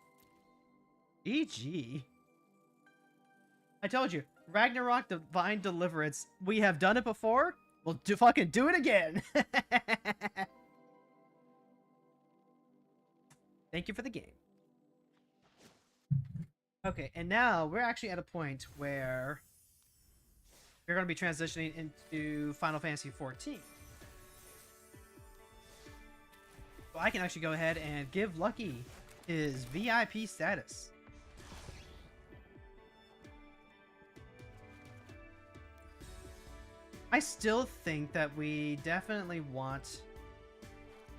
GG. I told you, Ragnarok Divine Deliverance. We have done it before. We'll fucking do it again. Thank you for the game. Okay, and now we're actually at a point where we're going to be transitioning into Final Fantasy XIV. So I can actually go ahead and give Lucky his VIP status. I still think that we definitely want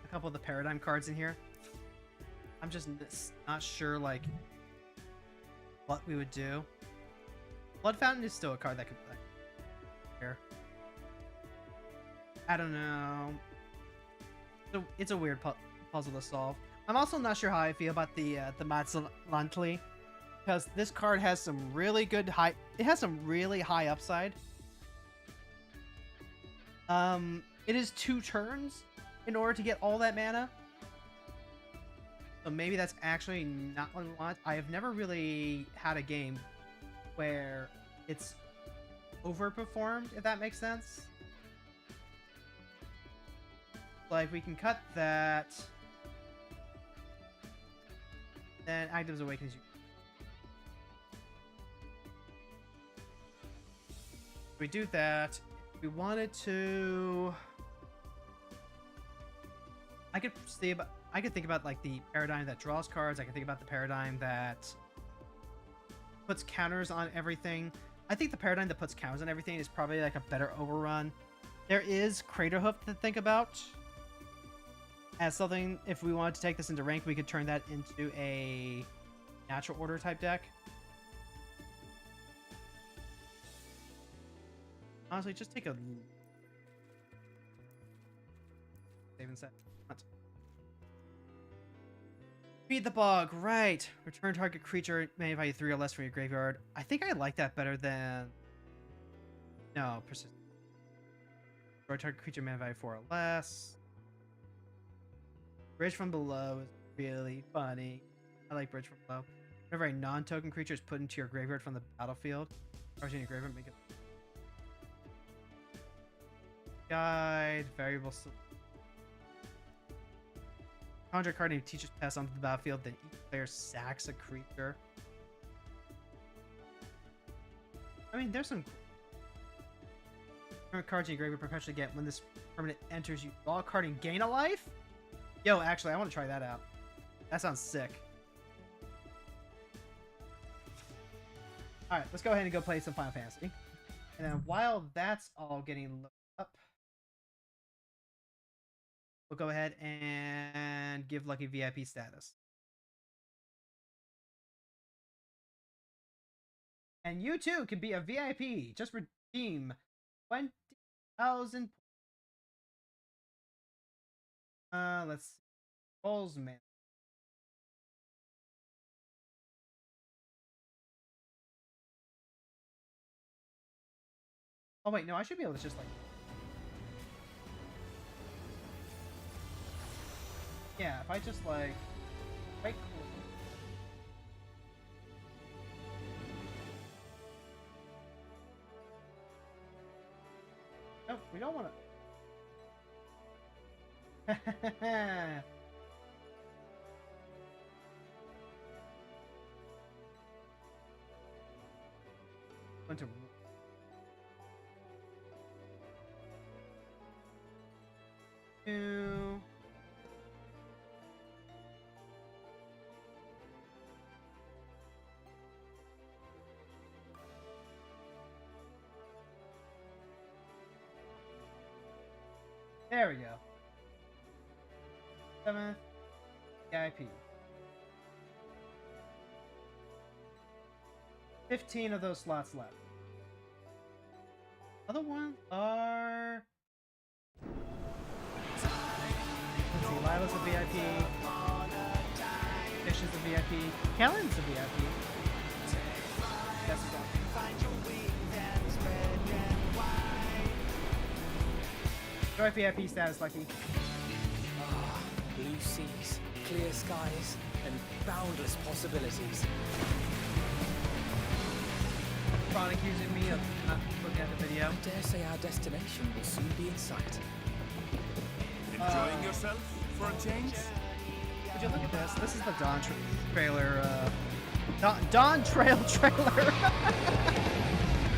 a couple of the Paradigm cards in here. I'm just not sure, like, what we would do. Blood Fountain is still a card that could play here. I don't know. It's a weird puzzle to solve. I'm also not sure how I feel about the Matzlantli, because this card has some really good high. It has some really high upside. It is 2 turns in order to get all that mana. So maybe that's actually not what we want. I have never really had a game where it's overperformed, if that makes sense. Like, we can cut that. Then Active's Awakens. We do that. If we wanted to, I could think about like the paradigm that draws cards. I can think about the paradigm that puts counters on everything. I think the paradigm that puts counters on everything is probably like a better overrun. There is Craterhoof to think about as something. If we wanted to take this into rank, we could turn that into a natural order type deck. Honestly, just take a save and set. Feed the Bog, right. Return target creature, mana value 3 or less from your graveyard. I think I like that better than... No, persistent. Destroy target creature, mana value 4 or less. Bridge from Below is really funny. I like Bridge from Below. Whenever a non-token creature is put into your graveyard from the battlefield, or in your graveyard, make it... Guide, variable... Conjure card and teaches pass onto the battlefield, then each player sacks a creature. I mean, there's some cards in your graveyard perpetually get when this permanent enters. You draw a card and gain a life? Yo, actually, I want to try that out. That sounds sick. Alright, let's go ahead and go play some Final Fantasy. And then while that's all getting looked up, we'll go ahead and give Lucky VIP status. And you too can be a VIP. Just redeem 20,000. Let's see. Bowls, man. Oh wait, no, I should be able to just like... Yeah, if I just like... Right. No, we don't want to... Want to... Two... There we go. 7th VIP. 15 of those slots left. Other ones are... Let's see, Lila's a VIP. Fish is a VIP. Kellen's a VIP. That's a VIP. Enjoy VIP status, Lucky. Blue seas, clear skies, and boundless possibilities. Chronic accusing me of not looking at the video. I dare say our destination will soon be in sight. Enjoying yourself for a change? Would you look at this? This is the Dawn trailer. Dawn Trail trailer.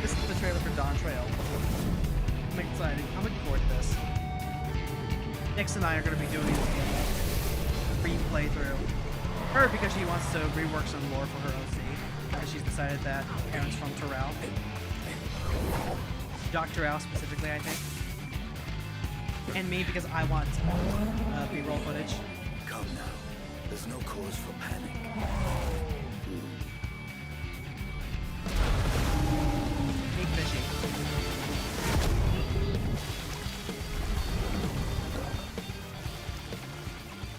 This is the trailer for Dawn Trail. I'm excited. I'm looking forward to this. Nix and I are going to be doing a re-playthrough. Her because she wants to rework some lore for her OC. Because she's decided that Aaron's from Terrell. Dr. Al specifically, I think. And me because I want B-roll footage. Come now. There's no cause for panic. Big fishy.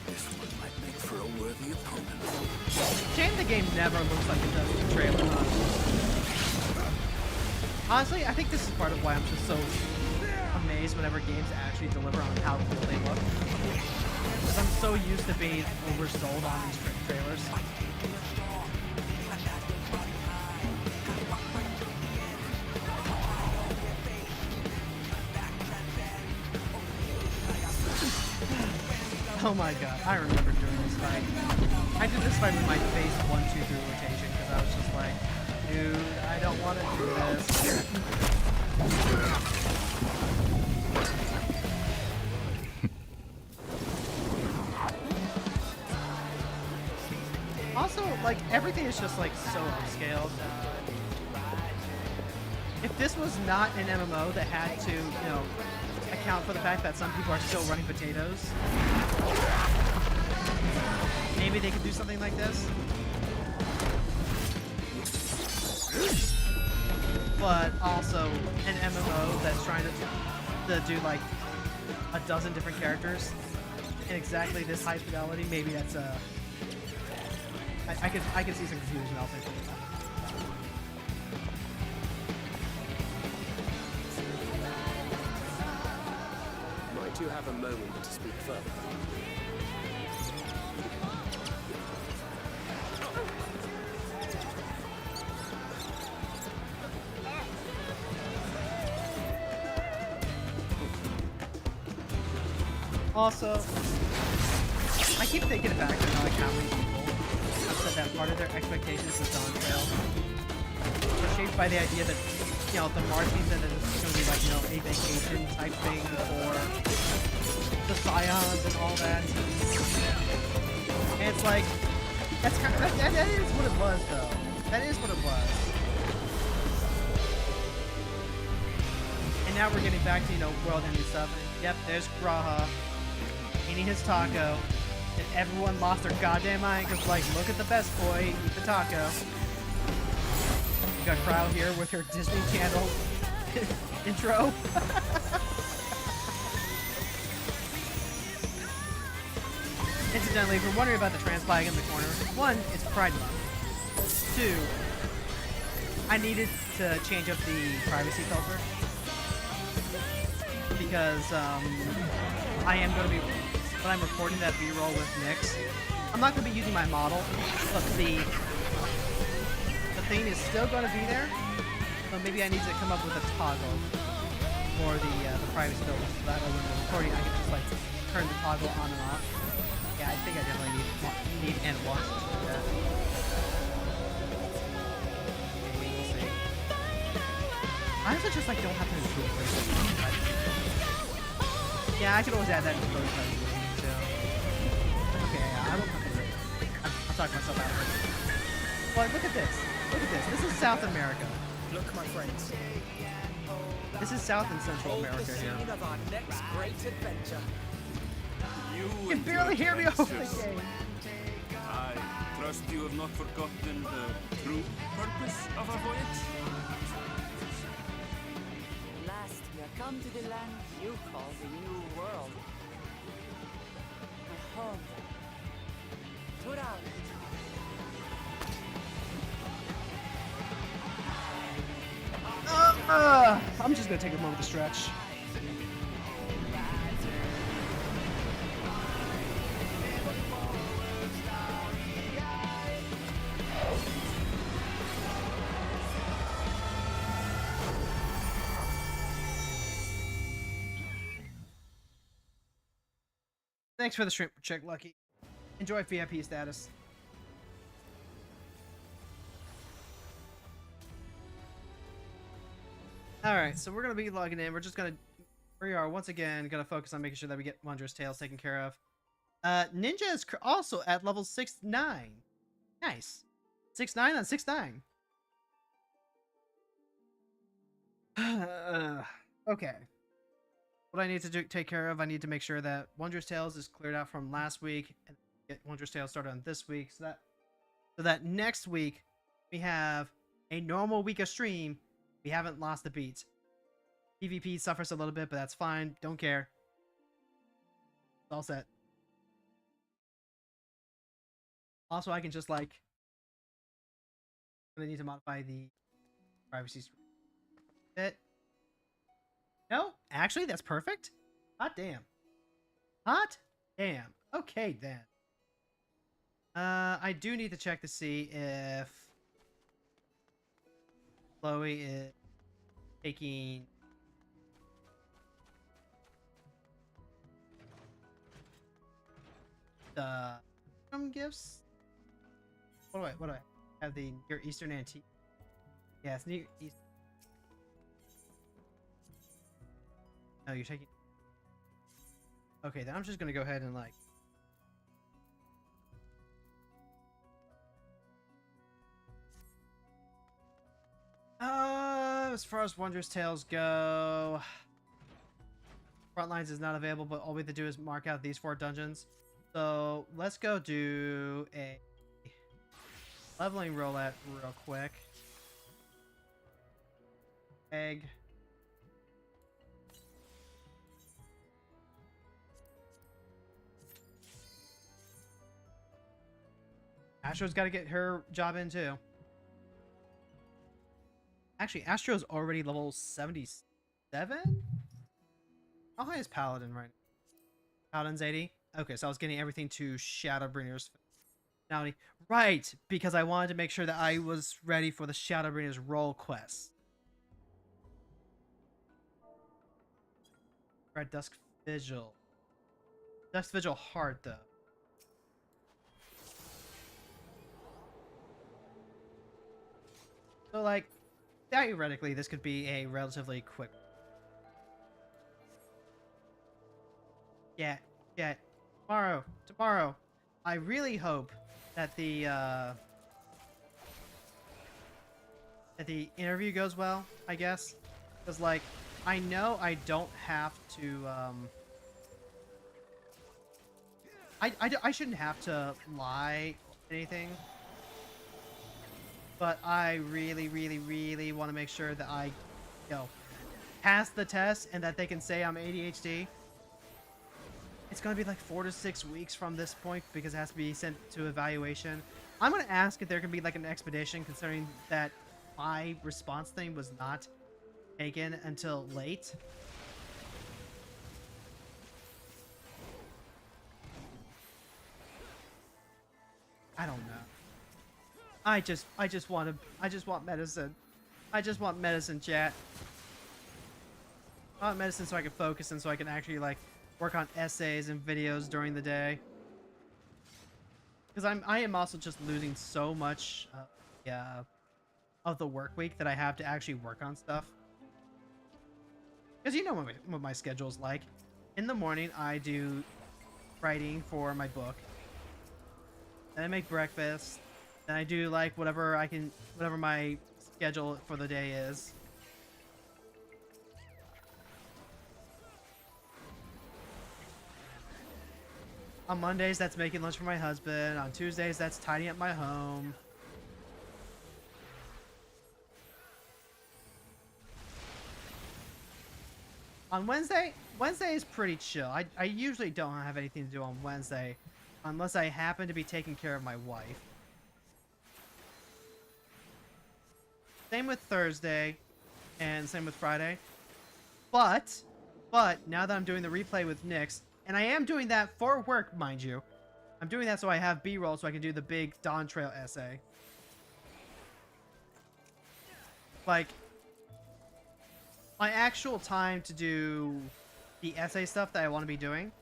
This one might make for a worthy opponent. Shame the game never looks like it does in the trailer, huh? Honestly, I think this is part of why I'm just so amazed whenever games actually deliver on how cool they look. Because I'm so used to being oversold on these trailers. Oh my god, I remember doing this fight. I did this fight with my face 1-2 through rotation because I was just like, dude, I don't want to do this. Also, like, everything is just like so upscaled. If this was not an MMO that had to, you know, account for the fact that some people are still running potatoes, maybe they could do something like this. But also an MMO that's trying to do like a dozen different characters in exactly this high fidelity. Maybe that's I could see some confusion. I'll say. Might you have a moment to speak further? Also, I keep thinking back to like how many people have said that part of their expectations with Dawn Trail were shaped by the idea that, you know, the Martins and it's going to be like, you know, a vacation type thing for the Scions and all that. And it's like, that's kind of, that is what it was though. That is what it was. And now we're getting back to, you know, world-ending stuff. And yep, there's Graha eating his taco, and everyone lost their goddamn mind because, like, look at the best boy eat the taco. You got Crowd here with her Disney Channel intro. Incidentally, if you're wondering about the trans flag in the corner, one, it's Pride Month. Two, I needed to change up the privacy filter because I am going to be, when I'm recording that B-roll with Nyx, I'm not going to be using my model, but the thing is still going to be there, so maybe I need to come up with a toggle for the privacy filter, so that way when we're recording I can just like turn the toggle on and off. Yeah, I think I definitely need and want to do that. Maybe we'll see. I also just like don't have to improve it. Yeah, I can always add that in the code if I need to. Okay, yeah, I won't come to it. I'm talking myself out of it. But look at this. Look at this. This is South America. Look, my friends. This is South and Central America The here. scene of our next great adventure. You can barely hear me over the adventures. game. I trust you have not forgotten the true purpose of our voyage. At last, we are come to the land you call the New World. My home. Tura. I'm just gonna take a moment to stretch. Thanks for the shrimp check, Lucky. Enjoy VIP status. Alright, so we're going to be logging in. We're just going to... We are, once again, going to focus on making sure that we get Wondrous Tales taken care of. Ninja is also at level 6-9. Nice. 6-9 on 6-9. Okay. What I need to take care of, I need to make sure that Wondrous Tales is cleared out from last week and get Wondrous Tales started on this week, so that next week we have a normal week of stream. We haven't lost the beat. PvP suffers a little bit, but that's fine. Don't care. It's all set. Also, I can just like... I need to modify the privacy bit. No, actually, that's perfect. Hot damn. Hot damn. Okay, then. I do need to check to see if Chloe is taking the gifts. What do I have? The Near Eastern Antique. Yeah, it's Near East. No, you're taking... Okay, then I'm just gonna go ahead and like... As far as Wondrous Tales go... Frontlines is not available, but all we have to do is mark out these 4 dungeons. So, let's go do a leveling roulette real quick. Egg. Astro's got to get her job in too. Actually, Astro's already level 77? How high is Paladin right now? Paladin's 80? Okay, so I was getting everything to Shadowbringer's finality. Right, because I wanted to make sure that I was ready for the Shadowbringer's role quest. We're at Dusk Vigil. Dusk Vigil hard, though. So, like, theoretically, this could be a relatively quick... Yeah. Tomorrow. I really hope that the interview goes well, I guess. Because, like, I know I don't have to, I shouldn't have to lie or anything. But I really, really, really want to make sure that I, pass the test and that they can say I'm ADHD. It's going to be like 4 to 6 weeks from this point because it has to be sent to evaluation. I'm going to ask if there can be like an expedition considering that my response thing was not taken until late. I don't know. I just want medicine. I just want medicine, chat. I want medicine so I can focus and so I can actually like work on essays and videos during the day. Because I am also just losing so much of the work week that I have to actually work on stuff. Because you know what my schedule's like. In the morning, I do writing for my book. Then I make breakfast. Then I do like whatever my schedule for the day is. On Mondays, that's making lunch for my husband. On Tuesdays, that's tidying up my home. On Wednesday is pretty chill. I usually don't have anything to do on Wednesday unless I happen to be taking care of my wife. Same with Thursday and same with Friday. But now that I'm doing the replay with Nyx, and I am doing that for work, mind you. I'm doing that so I have B-roll so I can do the big Dawn Trail essay. Like, my actual time to do the essay stuff that I want to be doing,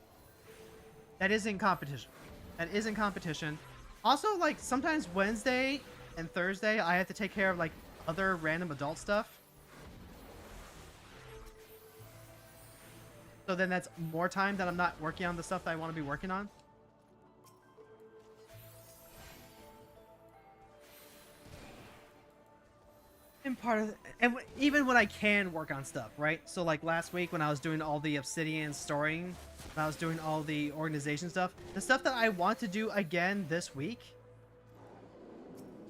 that is in competition. That is in competition. Also, like, sometimes Wednesday and Thursday, I have to take care of, like, other random adult stuff. So then that's more time that I'm not working on the stuff that I want to be working on. And part of even when I can work on stuff, right? So like last week when I was doing all the Obsidian storing, when I was doing all the organization stuff, the stuff that I want to do again this week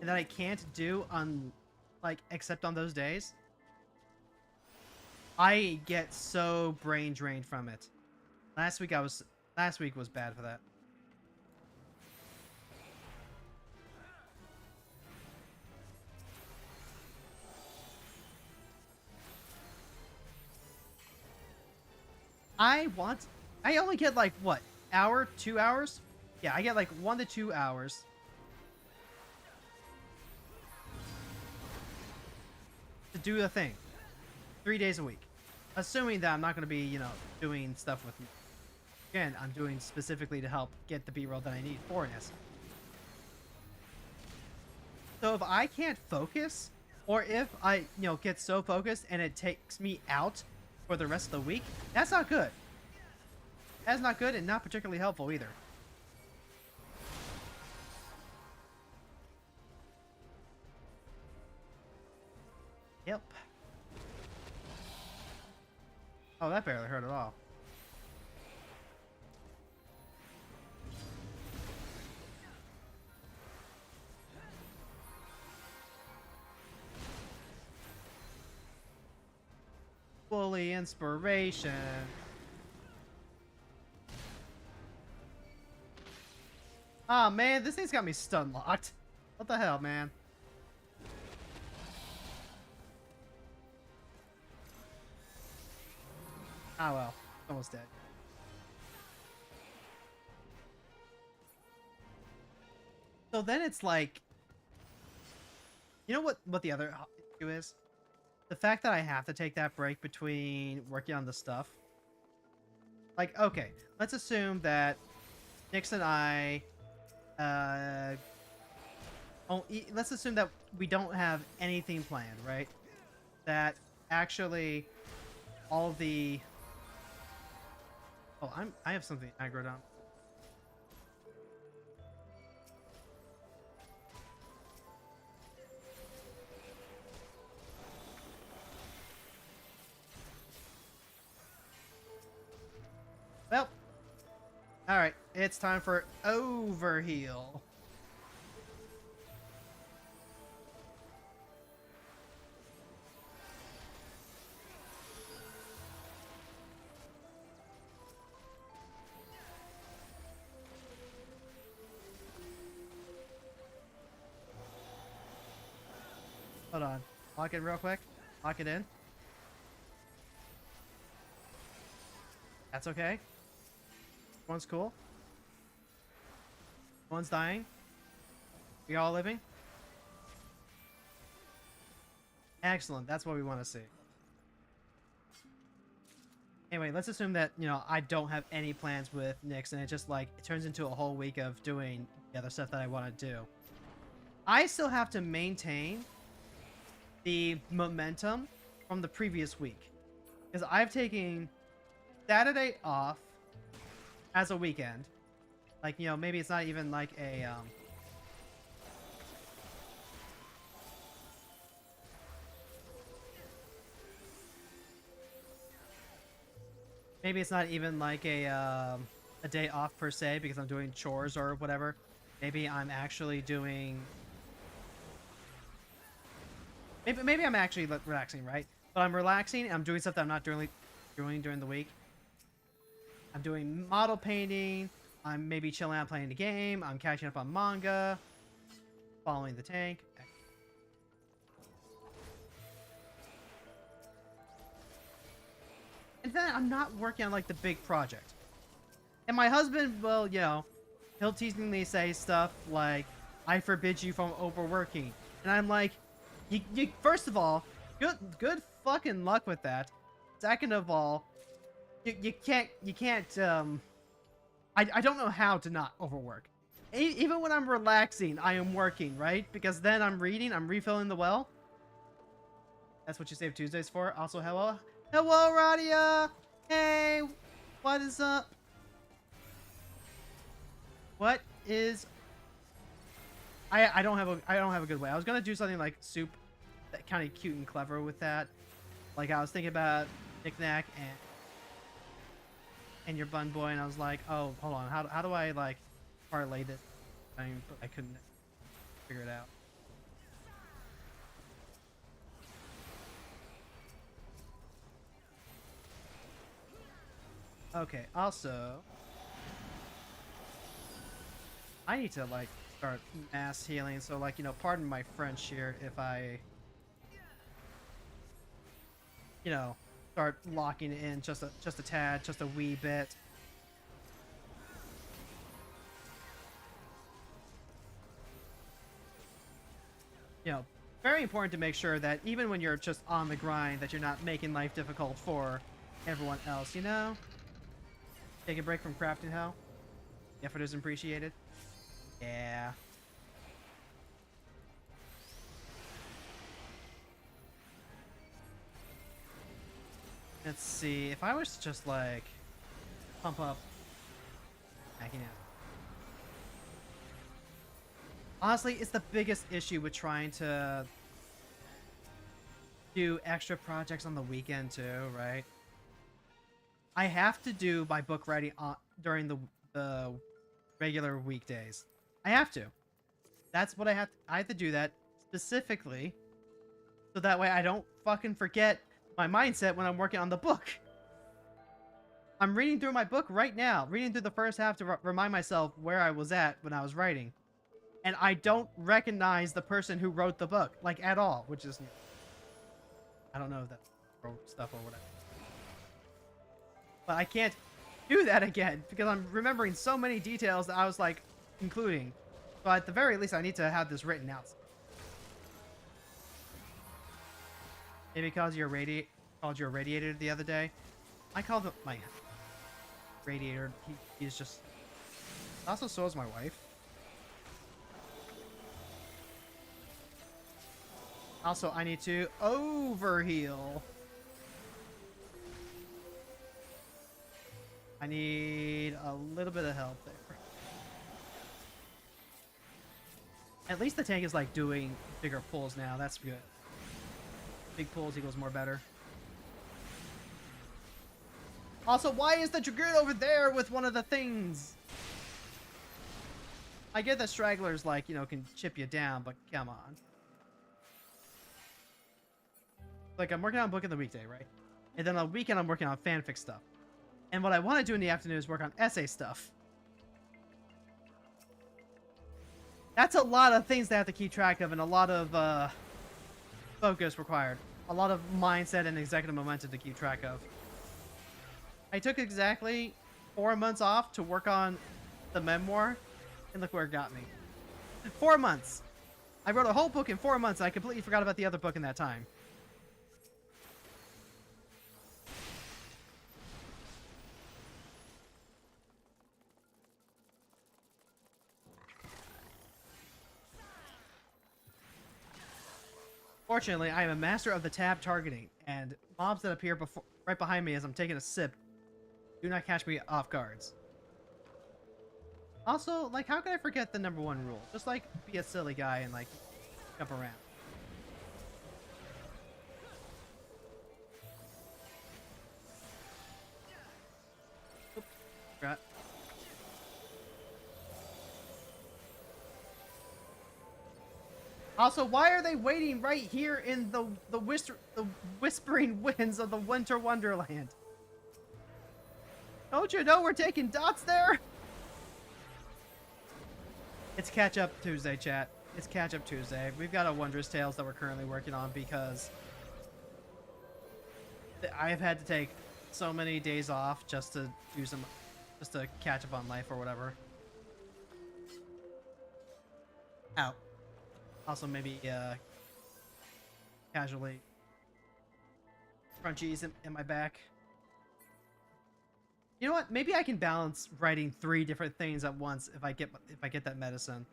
and that I can't do on like except on those days, I get so brain drained from it. Last week was bad for that. I only get like what, hour, 2 hours? Yeah, I get like 1 to 2 hours to do the thing 3 days a week, assuming that I'm not going to be, you know, doing stuff with me. Again, I'm doing specifically to help get the B-roll that I need for an essay. So if I can't focus, or if I, you know, get so focused and it takes me out for the rest of the week, that's not good. That's not good and not particularly helpful either. Yep. Oh, that barely hurt at all. Fully inspiration. Ah, man, this thing's got me stun locked. What the hell, man? Ah, well, almost dead. So then it's like, you know what the other issue is? The fact that I have to take that break between working on the stuff. Like, okay, let's assume that Nyx and I, let's assume that we don't have anything planned, right? That actually all the... Oh, I have something aggroed on. Well, alright, it's time for overheal. Hold on. Lock it real quick. Lock it in. That's okay. One's cool. One's dying. We all living? Excellent. That's what we want to see. Anyway, let's assume that, you know, I don't have any plans with Nyx and it just like it turns into a whole week of doing the other stuff that I want to do. I still have to maintain the momentum from the previous week because I've taken Saturday off as a weekend. Like, you know, maybe it's not even like a maybe it's not even like a a day off per se because I'm doing chores or whatever. Maybe I'm actually doing. Maybe I'm actually relaxing, right? But I'm relaxing and I'm doing stuff that I'm not doing during the week. I'm doing model painting. I'm maybe chilling out playing the game. I'm catching up on manga. Following the tank. And then I'm not working on like the big project. And my husband will, you know, he'll teasingly say stuff like, "I forbid you from overworking," and I'm like, "You first of all, good fucking luck with that. Second of all, you can't I don't know how to not overwork. Even when I'm relaxing, I am working, right? Because then I'm reading, I'm refilling the well. That's what you save Tuesdays for. Also, hello, Radia. Hey, what is up? What is? I don't have a good way. I was gonna do something like soup, that kind of cute and clever with that. Like I was thinking about Knick-Knack and your bun boy, and I was like, oh, hold on, how do I like parlay this? I couldn't figure it out. Okay, also, I need to like start mass healing, so like, you know, pardon my French here if I, you know, start locking it in just a tad, just a wee bit. You know, very important to make sure that even when you're just on the grind, that you're not making life difficult for everyone else, you know? Take a break from crafting hell. The effort is appreciated. Yeah. Let's see. If I was to just like pump up hacking out. Honestly, it's the biggest issue with trying to do extra projects on the weekend too, right? I have to do my book writing during the regular weekdays. I have to. That's what I have to. I have to do that specifically so that way I don't fucking forget my mindset when I'm working on the book. I'm reading through my book right now, reading through the first half to remind myself where I was at when I was writing. And I don't recognize the person who wrote the book, like, at all, which is, I don't know if that's stuff or whatever. But I can't do that again because I'm remembering so many details that I was like including. But at the very least, I need to have this written out. Maybe because called your radiator the other day. I called him my radiator. He's just. Also, so is my wife. Also, I need to overheal. I need a little bit of help there. At least the tank is like doing bigger pulls now. That's good. Big pulls equals more better. Also, why is the Dragoon over there with one of the things? I get that stragglers, like, you know, can chip you down, but come on. Like, I'm working on a book in the weekday, right? And then on the weekend, I'm working on fanfic stuff. And what I want to do in the afternoon is work on essay stuff. That's a lot of things to have to keep track of and a lot of focus required. A lot of mindset and executive momentum to keep track of. I took exactly 4 months off to work on the memoir, and look where it got me. 4 months! I wrote a whole book in 4 months, and I completely forgot about the other book in that time. Fortunately, I am a master of the tab targeting, and mobs that appear right behind me as I'm taking a sip do not catch me off guards. Also, like, how can I forget the #1 rule? Just, like, be a silly guy and, like, jump around. Oops. Forgot. Also, why are they waiting right here in the whispering winds of the Winter Wonderland? Don't you know we're taking dots there? It's catch up Tuesday, chat. It's catch up Tuesday. We've got a Wondrous Tales that we're currently working on because I've had to take so many days off just to do some, just to catch up on life or whatever. Ow. Also, maybe casually crunchies in my back. You know what? Maybe I can balance writing 3 different things at once if I get that medicine.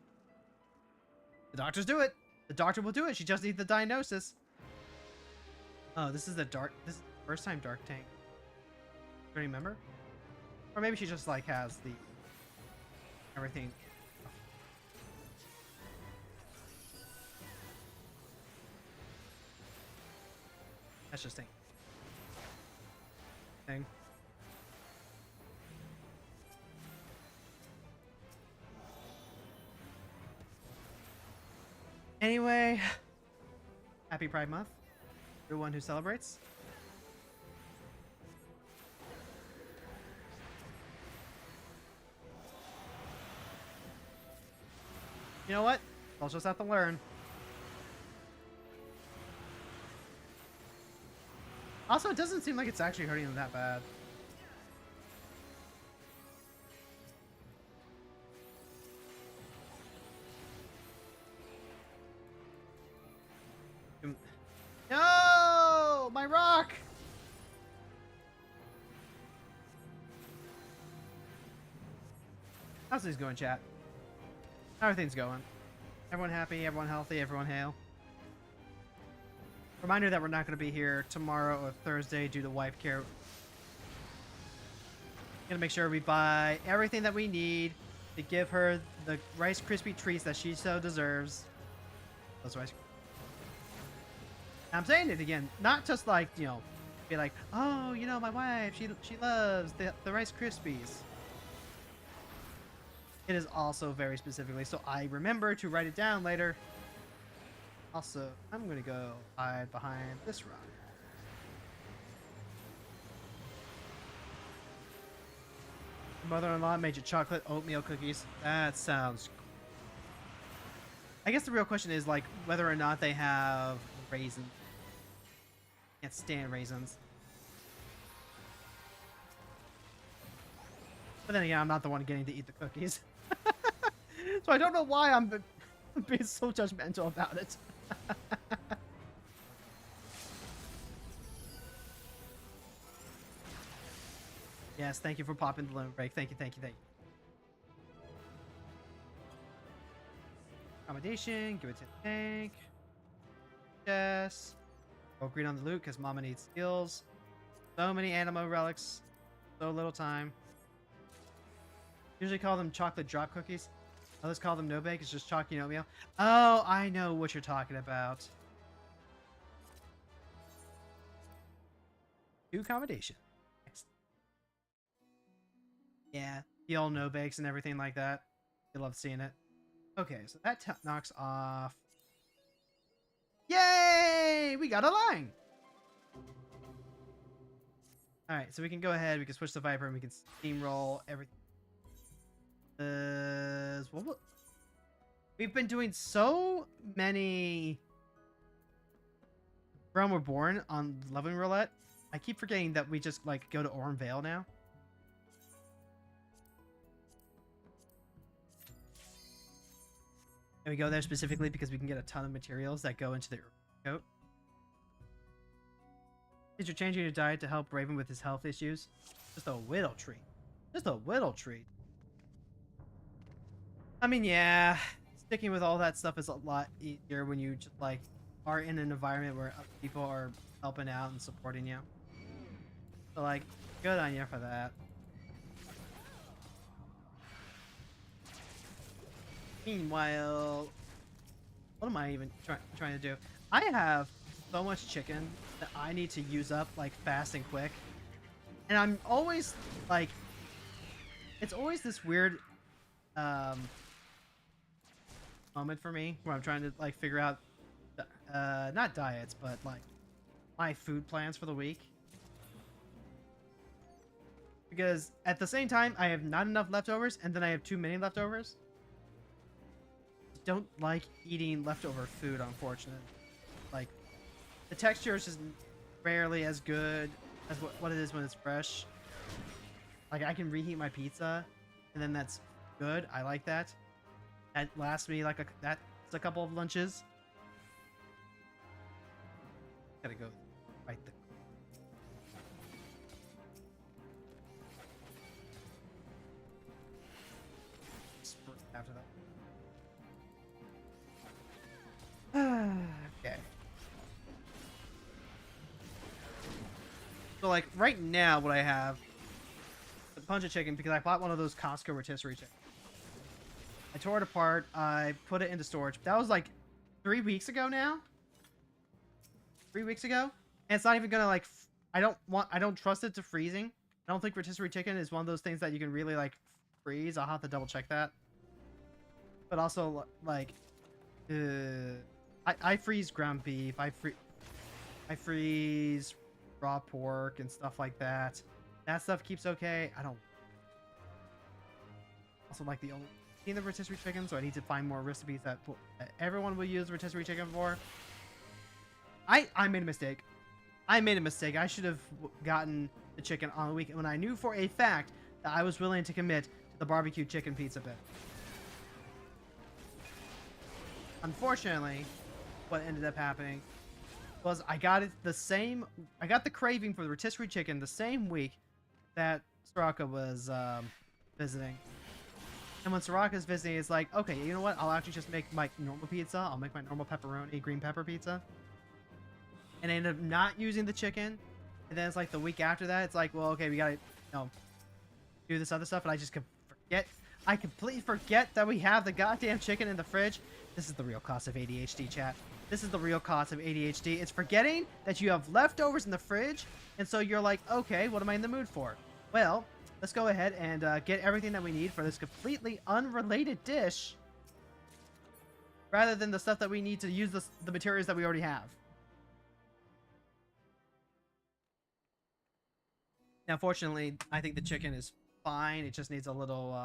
The doctors do it. The doctor will do it. She just needs the diagnosis. Oh, this is the first time Dark Tank. Do you remember? Or maybe she just like has the everything. That's just thing. Anyway, happy Pride Month, everyone who celebrates. You know what? I'll just have to learn. Also, it doesn't seem like it's actually hurting them that bad. No! My rock! How's things going, chat? How are things going? Everyone happy? Everyone healthy? Everyone hail? Reminder that we're not going to be here tomorrow or Thursday due to wife care. Gonna make sure we buy everything that we need to give her the Rice Krispie treats that she so deserves. Those Rice. I'm saying it again, not just like, you know, be like, oh, you know, my wife, she loves the Rice Krispies. It is also very specifically, so I remember to write it down later. Also, I'm gonna go hide behind this rock. Mother-in-law made you chocolate oatmeal cookies. That sounds cool. I guess the real question is like whether or not they have raisins. Can't stand raisins. But then again, I'm not the one getting to eat the cookies. So I don't know why I'm being so judgmental about it. Yes, thank you for popping the limit break. Thank you, thank you, thank you. Accommodation, give it to the tank. Yes. Go green on the loot because mama needs skills. So many animo relics. So little time. Usually call them chocolate drop cookies. Others call them no bake. It's just chalky oatmeal. Oh, I know what you're talking about. New accommodation. Next. Yeah, the old no bakes and everything like that. You love seeing it. Okay, so that knocks off. Yay! We got a line. All right, so we can go ahead. We can switch the Viper and we can steamroll everything. We've been doing so many Realm Reborn on Loving Roulette. I keep forgetting that we just like go to Orm Vale now. And we go there specifically because we can get a ton of materials that go into the coat. Is you changing your diet to help Raven with his health issues? Just a whittle treat. Just a whittle treat. I mean, yeah, sticking with all that stuff is a lot easier when you just like are in an environment where other people are helping out and supporting you. So like, good on you for that. Meanwhile, what am I even trying to do? I have so much chicken that I need to use up like fast and quick. And I'm always like, it's always this weird moment for me where I'm trying to like figure out, not diets, but like my food plans for the week. Because at the same time, I have not enough leftovers, and then I have too many leftovers. Don't like eating leftover food, unfortunately. Like, the texture is just rarely as good as what it is when it's fresh. Like, I can reheat my pizza, and then that's good. I like that. That lasts me like that's a couple of lunches. Gotta go right there. After that. Okay. So like right now what I have a bunch of chicken because I bought one of those Costco rotisserie chicken. I tore it apart, I put it into storage. That was like 3 weeks ago now. 3 weeks ago. And it's not even gonna like I don't trust it to freezing. I don't think rotisserie chicken is one of those things that you can really like freeze. I'll have to double check that. But also, like, I freeze ground beef. I freeze raw pork and stuff like that. That stuff keeps okay. I don't. Also, like the only in the rotisserie chicken, so I need to find more recipes that everyone will use rotisserie chicken for. I made a mistake. I made a mistake. I should have gotten the chicken on the weekend when I knew for a fact that I was willing to commit to the barbecue chicken pizza bit. Unfortunately, what ended up happening was I got the craving for the rotisserie chicken the same week that Soraka was visiting. And when Soraka's visiting, it's like, okay, you know what? I'll actually just make my normal pizza. I'll make my normal pepperoni, green pepper pizza. And I ended up not using the chicken. And then it's like the week after that, it's like, well, okay, we gotta, do this other stuff. And I just forget. I completely forget that we have the goddamn chicken in the fridge. This is the real cost of ADHD, chat. This is the real cost of ADHD. It's forgetting that you have leftovers in the fridge. And so you're like, okay, what am I in the mood for? Well, let's go ahead and get everything that we need for this completely unrelated dish. Rather than the stuff that we need to use the materials that we already have. Now, fortunately, I think the chicken is fine. It just needs a little,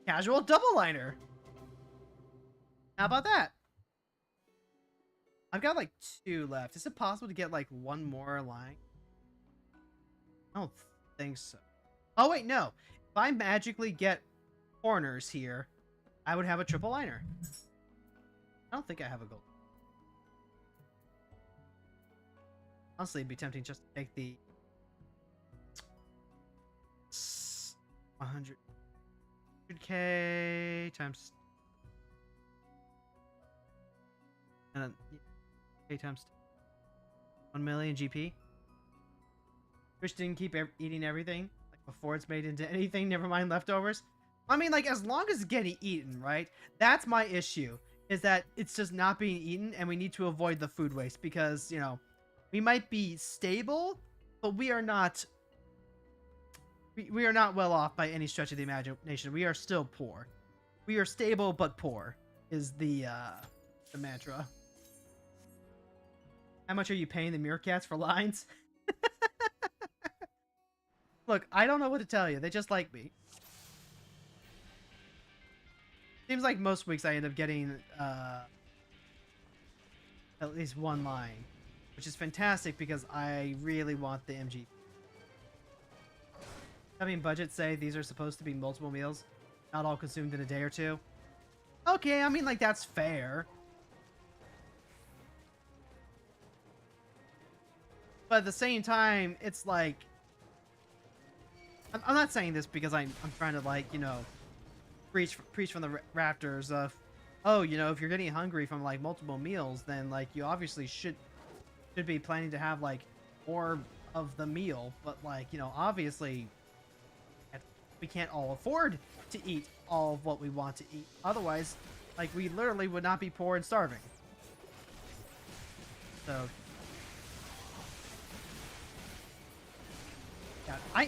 casual double liner. How about that? I've got like 2 left. Is it possible to get like 1 more line? I don't think so. Oh wait, no. If I magically get corners here, I would have a triple liner. I don't think I have a gold. Honestly, it'd be tempting just to take the 100k times and then k times 1 million GP. Fish didn't keep eating everything like before it's made into anything. Never mind leftovers. I mean, like as long as it's getting eaten, right? That's my issue. Is that it's just not being eaten, and we need to avoid the food waste because we might be stable, but we are not. We are not well off by any stretch of the imagination. We are still poor. We are stable but poor is the mantra. How much are you paying the meerkats for lines? Look, I don't know what to tell you. They just like me. Seems like most weeks I end up getting at least 1 line, which is fantastic because I really want the MG. Having budget say these are supposed to be multiple meals, not all consumed in a day or 2. Okay, I mean, like, that's fair. But at the same time, it's like... I'm not saying this because I'm trying to, like, preach from the rafters of, oh, if you're getting hungry from, like, multiple meals, then, like, you obviously should be planning to have, like, more of the meal. But, like, obviously... we can't all afford to eat all of what we want to eat. Otherwise, like, we literally would not be poor and starving. So, yeah, I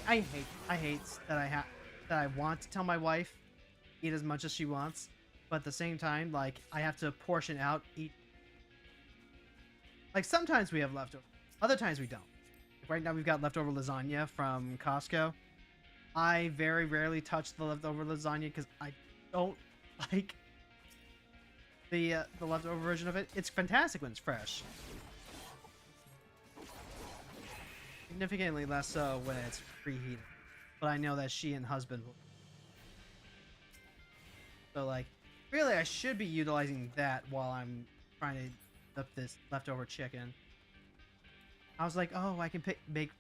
hate that I have. that I want to tell my wife, eat as much as she wants, but at the same time, like, I have to portion out eat. Like, sometimes we have leftover, other times we don't. Right now we've got leftover lasagna from Costco. I very rarely touch the leftover lasagna because I don't like the leftover version of it. It's fantastic when it's fresh. Significantly less so when it's preheated. But I know that she and husband will. So, like, really I should be utilizing that while I'm trying to eat up this leftover chicken. I was like, oh, I can make,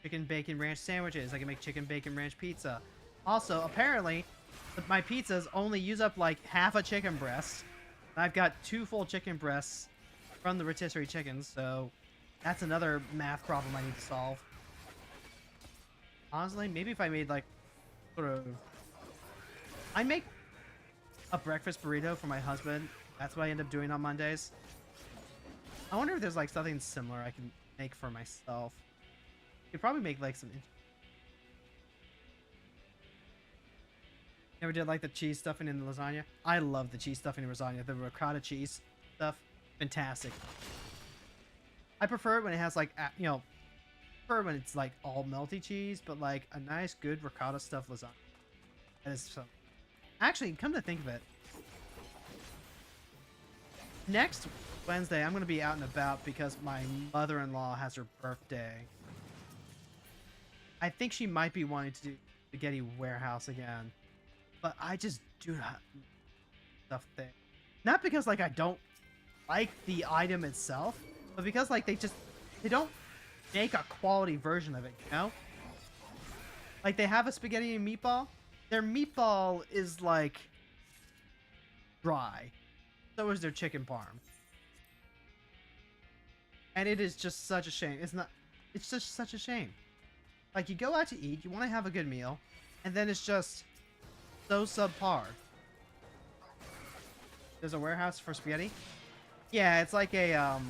chicken bacon ranch sandwiches. I can make chicken bacon ranch pizza. Also, apparently, my pizzas only use up like half a chicken breast. I've got 2 full chicken breasts from the rotisserie chickens, so that's another math problem I need to solve. Honestly, maybe if I made like I make a breakfast burrito for my husband. That's what I end up doing on Mondays. I wonder if there's like something similar I can make for myself. Could probably make like some. Never did like the cheese stuffing in the lasagna. I love the cheese stuffing in lasagna. The ricotta cheese stuff, fantastic. I prefer it when it has like, prefer when it's like all melty cheese, but like a nice, good ricotta stuffed lasagna. That is so. Actually, come to think of it, next Wednesday I'm going to be out and about because my mother-in-law has her birthday. I think she might be wanting to do spaghetti warehouse again, but I just do not stuff thing. Not because like I don't like the item itself, but because like they don't make a quality version of it, you know? Like they have a spaghetti and meatball. Their meatball is like dry. So is their chicken parm. And it is just such a shame. It's just such a shame. Like you go out to eat, you want to have a good meal, and then it's just so subpar. There's a warehouse for spaghetti? Yeah, it's like a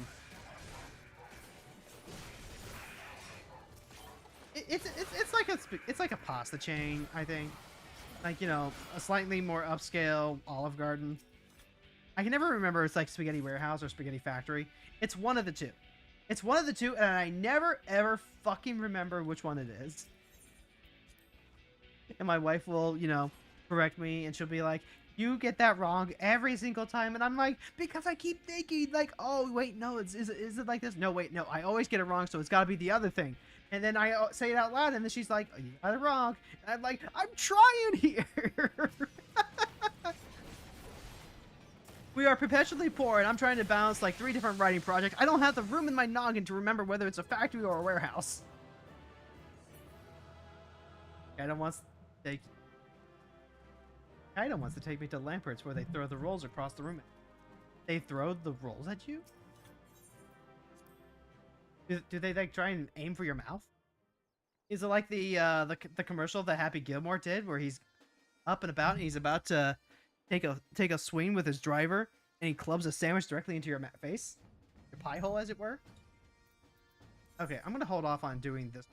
it's like a pasta chain, I think. Like, a slightly more upscale Olive Garden. I can never remember if it's like Spaghetti Warehouse or Spaghetti Factory. It's one of the two. It's one of the two, and I never ever fucking remember which one it is. And my wife will, correct me, and she'll be like, "You get that wrong every single time," and I'm like, because I keep thinking like, "Oh wait, no, is it like this? No, wait, no, I always get it wrong, so it's got to be the other thing." And then I say it out loud, and then she's like, "Oh, you got it wrong." And I'm like, "I'm trying here." We are perpetually poor, and I'm trying to balance like 3 different writing projects. I don't have the room in my noggin to remember whether it's a factory or a warehouse. Kaida wants to take me to Lampert's where they throw the rolls across the room. They throw the rolls at you? Do they like try and aim for your mouth? Is it like the commercial that Happy Gilmore did, where he's up and about and he's about to take a swing with his driver, and he clubs a sandwich directly into your face, your pie hole, as it were? Okay, I'm gonna hold off on doing this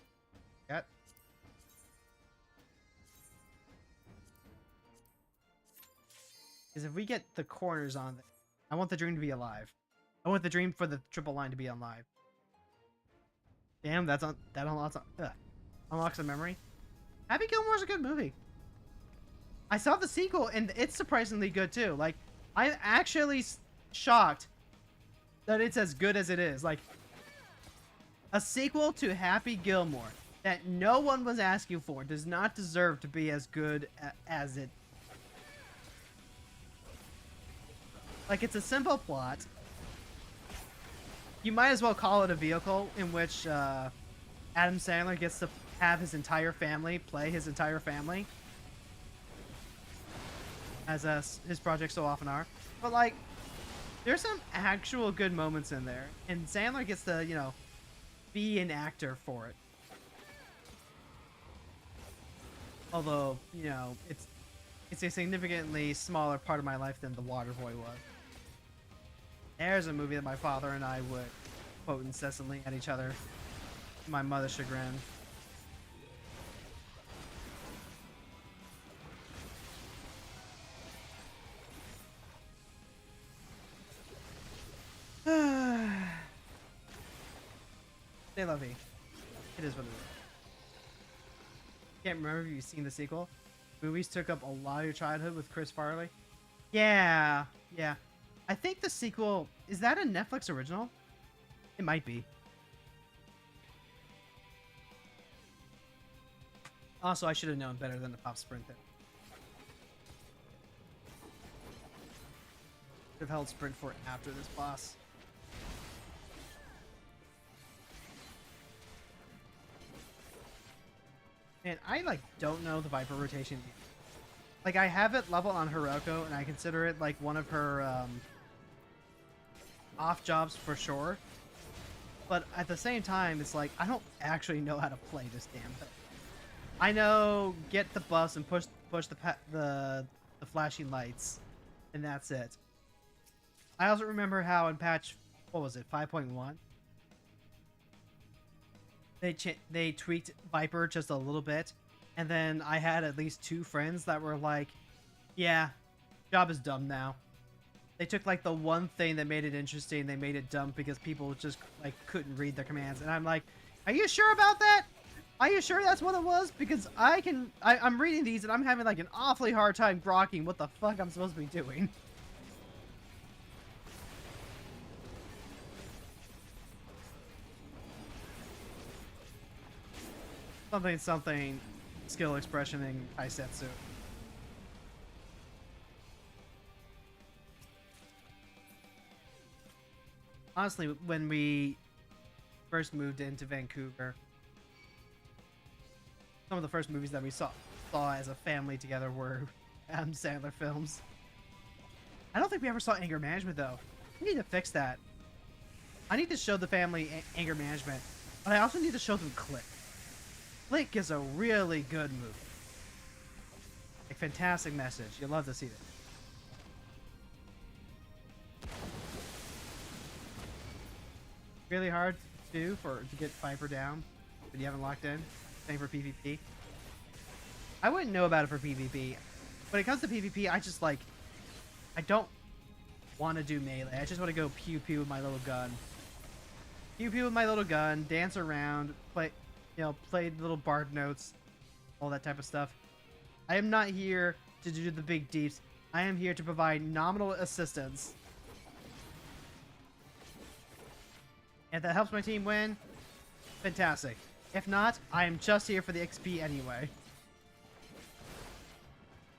yet. Because if we get the corners on, I want the dream to be alive. I want the dream for the triple line to be alive. Damn, that unlocks a memory. Happy Gilmore's a good movie. I saw the sequel, and it's surprisingly good too. Like, I'm actually shocked that it's as good as it is. Like, a sequel to Happy Gilmore that no one was asking for does not deserve to be as good as it. Like, it's a simple plot. You might as well call it a vehicle in which Adam Sandler gets to have his entire family play his entire family, as his projects so often are. But like, there's some actual good moments in there, and Sandler gets to, be an actor for it. Although, it's a significantly smaller part of my life than The Waterboy was. There's a movie that my father and I would quote incessantly at each other, to my mother's chagrin. They love me. It is what it is. Can't remember if you've seen the sequel. Movies took up a lot of your childhood with Chris Farley. Yeah, yeah. I think the sequel, is that a Netflix original? It might be. Also, I should have known better than to pop sprint there. Should have held sprint for after this boss. And I like don't know the Viper rotation. Like I have it level on Hiroko, and I consider it like one of her off jobs for sure. But at the same time, it's like I don't actually know how to play this damn thing. I know get the buffs and push the flashing lights, and that's it. I also remember how in patch, what was it, 5.1? They tweaked Viper just a little bit, and then I had at least 2 friends that were like, yeah, job is dumb now. They took like the one thing that made it interesting, they made it dumb because people just like couldn't read their commands. And I'm like, are you sure about that? Are you sure that's what it was? Because I'm reading these and I'm having like an awfully hard time grokking what the fuck I'm supposed to be doing. Something skill expression in Kaisetsu. Honestly, when we first moved into Vancouver, some of the first movies that we saw as a family together were Adam Sandler films. I don't think we ever saw Anger Management though. We need to fix that. I need to show the family Anger Management, but I also need to show them Click. Click is a really good movie. A fantastic message. You'll love to see it. Really hard to do to get Viper down, but you haven't locked in. Same for PvP. I wouldn't know about it for PvP. When it comes to PvP, I don't want to do melee. I just want to go pew pew with my little gun. Pew pew with my little gun, dance around, play little bard notes, all that type of stuff. I am not here to do the big deeps. I am here to provide nominal assistance. And if that helps my team win, fantastic. If not, I am just here for the XP anyway.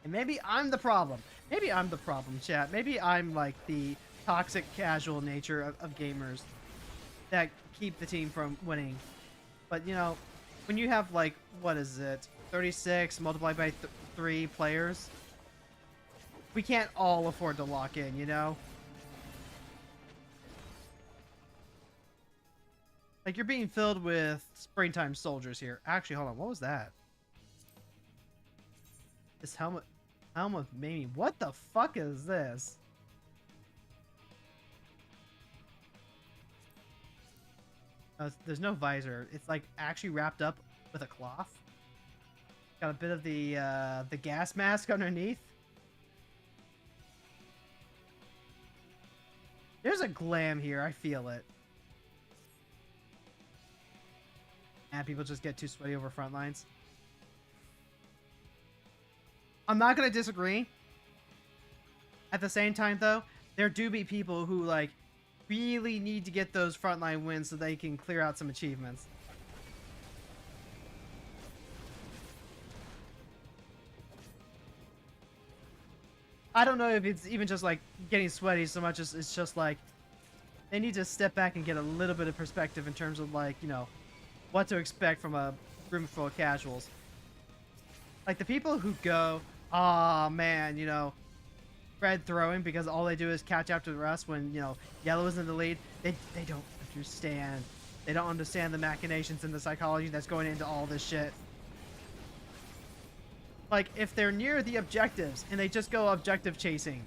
And maybe I'm the problem. Maybe I'm the problem, chat. Maybe I'm like the toxic casual nature of gamers that keep the team from winning. But, you know, when you have, like, what is it? 36 multiplied by 3 players? We can't all afford to lock in, you know? Like, you're being filled with springtime soldiers here. Actually, hold on. What was that? This helmet made me... What the fuck is this? There's no visor. It's like actually wrapped up with a cloth. Got a bit of the gas mask underneath. There's a glam here. I feel it. And people just get too sweaty over front lines. I'm not gonna disagree. At the same time, though, there do be people who like really need to get those frontline wins so they can clear out some achievements. I don't know if it's even just like getting sweaty so much as it's just like they need to step back and get a little bit of perspective in terms of like, you know, what to expect from a room full of casuals. Like the people who go, oh man, you know, Fred throwing because all they do is catch up to us when, you know, yellow is in the lead. They don't understand. They don't understand the machinations and the psychology that's going into all this shit. Like, if they're near the objectives and they just go objective chasing,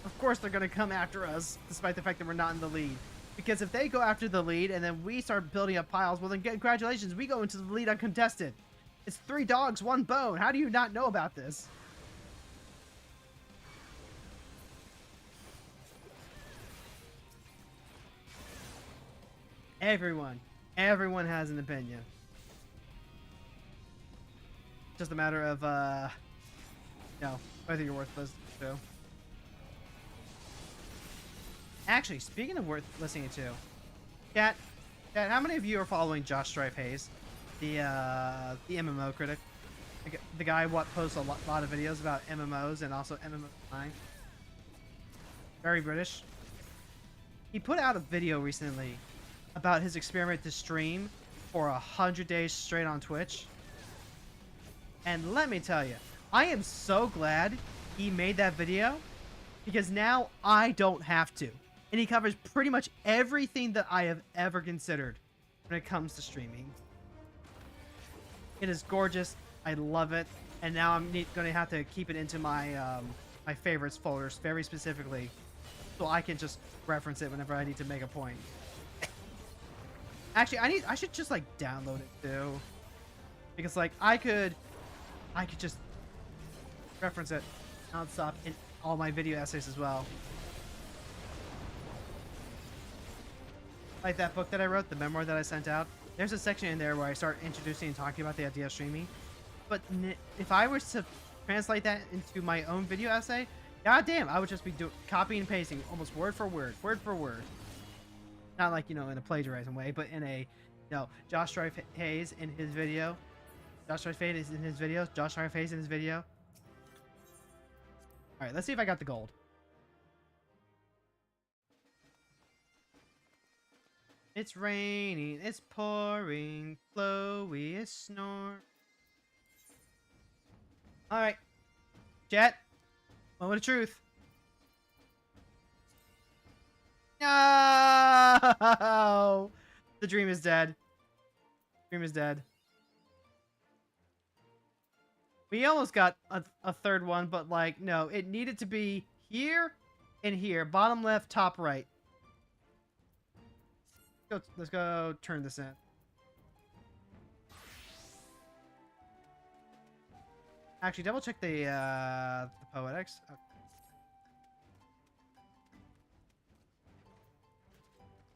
of course they're going to come after us despite the fact that we're not in the lead. Because if they go after the lead and then we start building up piles, well then congratulations, we go into the lead uncontested. It's 3 dogs, 1 bone. How do you not know about this? Everyone, Everyone has an opinion. Just a matter of, whether you're worth listening to. Actually, speaking of worth listening to, chat, how many of you are following Josh Strife Hayes, the MMO critic? The guy what posts a lot of videos about MMOs and also MMO design. Very British. He put out a video recently about his experiment to stream for 100 days straight on Twitch. And let me tell you, I am so glad he made that video because now I don't have to. And he covers pretty much everything that I have ever considered when it comes to streaming. It is gorgeous. I love it. And now I'm going to have to keep it into my my favorites folders very specifically so I can just reference it whenever I need to make a point. Actually, I should just like download it too. Because like I could just reference it nonstop in all my video essays as well. Like that book that I wrote, the memoir that I sent out. There's a section in there where I start introducing and talking about the idea of streaming. But if I was to translate that into my own video essay, goddamn, I would just be copying and pasting almost word for word. Not like, in a plagiarizing way, but in a, Josh Strife Hayes in his video. Josh Strife Hayes in his video. Josh Strife Hayes in his video. All right, let's see if I got the gold. It's raining, it's pouring, Chloe is snoring. Alright. Chat. Moment of truth. No! The dream is dead. Dream is dead. We almost got a third one, but like, no, it needed to be here and here. Bottom left, top right. Let's go turn this in. Actually, double check the poetics. Okay.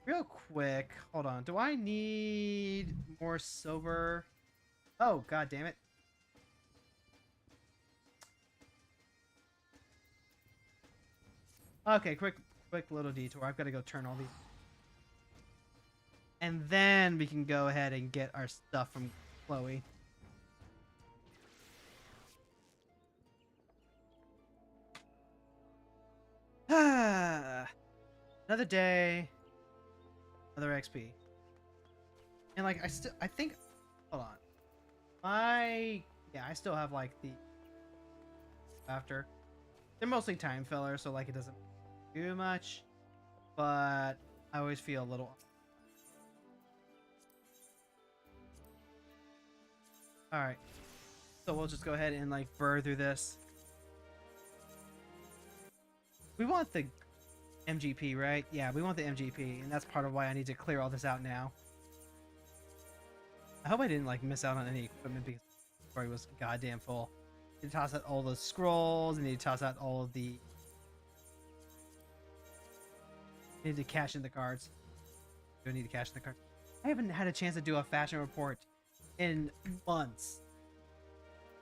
Real quick, hold on. Do I need more silver? Oh, god damn it. Okay, quick little detour. I've got to go turn all these. And then we can go ahead and get our stuff from Chloe. Another day. Another XP. And like, I think, hold on. I still have like the after. They're mostly time fillers, so like it doesn't do much. But I always feel a little. Alright. So we'll just go ahead and like burr through this. We want the MGP, right? Yeah, we want the MGP, and that's part of why I need to clear all this out now. I hope I didn't like miss out on any equipment because the story was goddamn full. I need to toss out all the scrolls, I need to toss out all of the... I need to cash in the cards. Do I need to cash in the cards? I haven't had a chance to do a fashion report in months.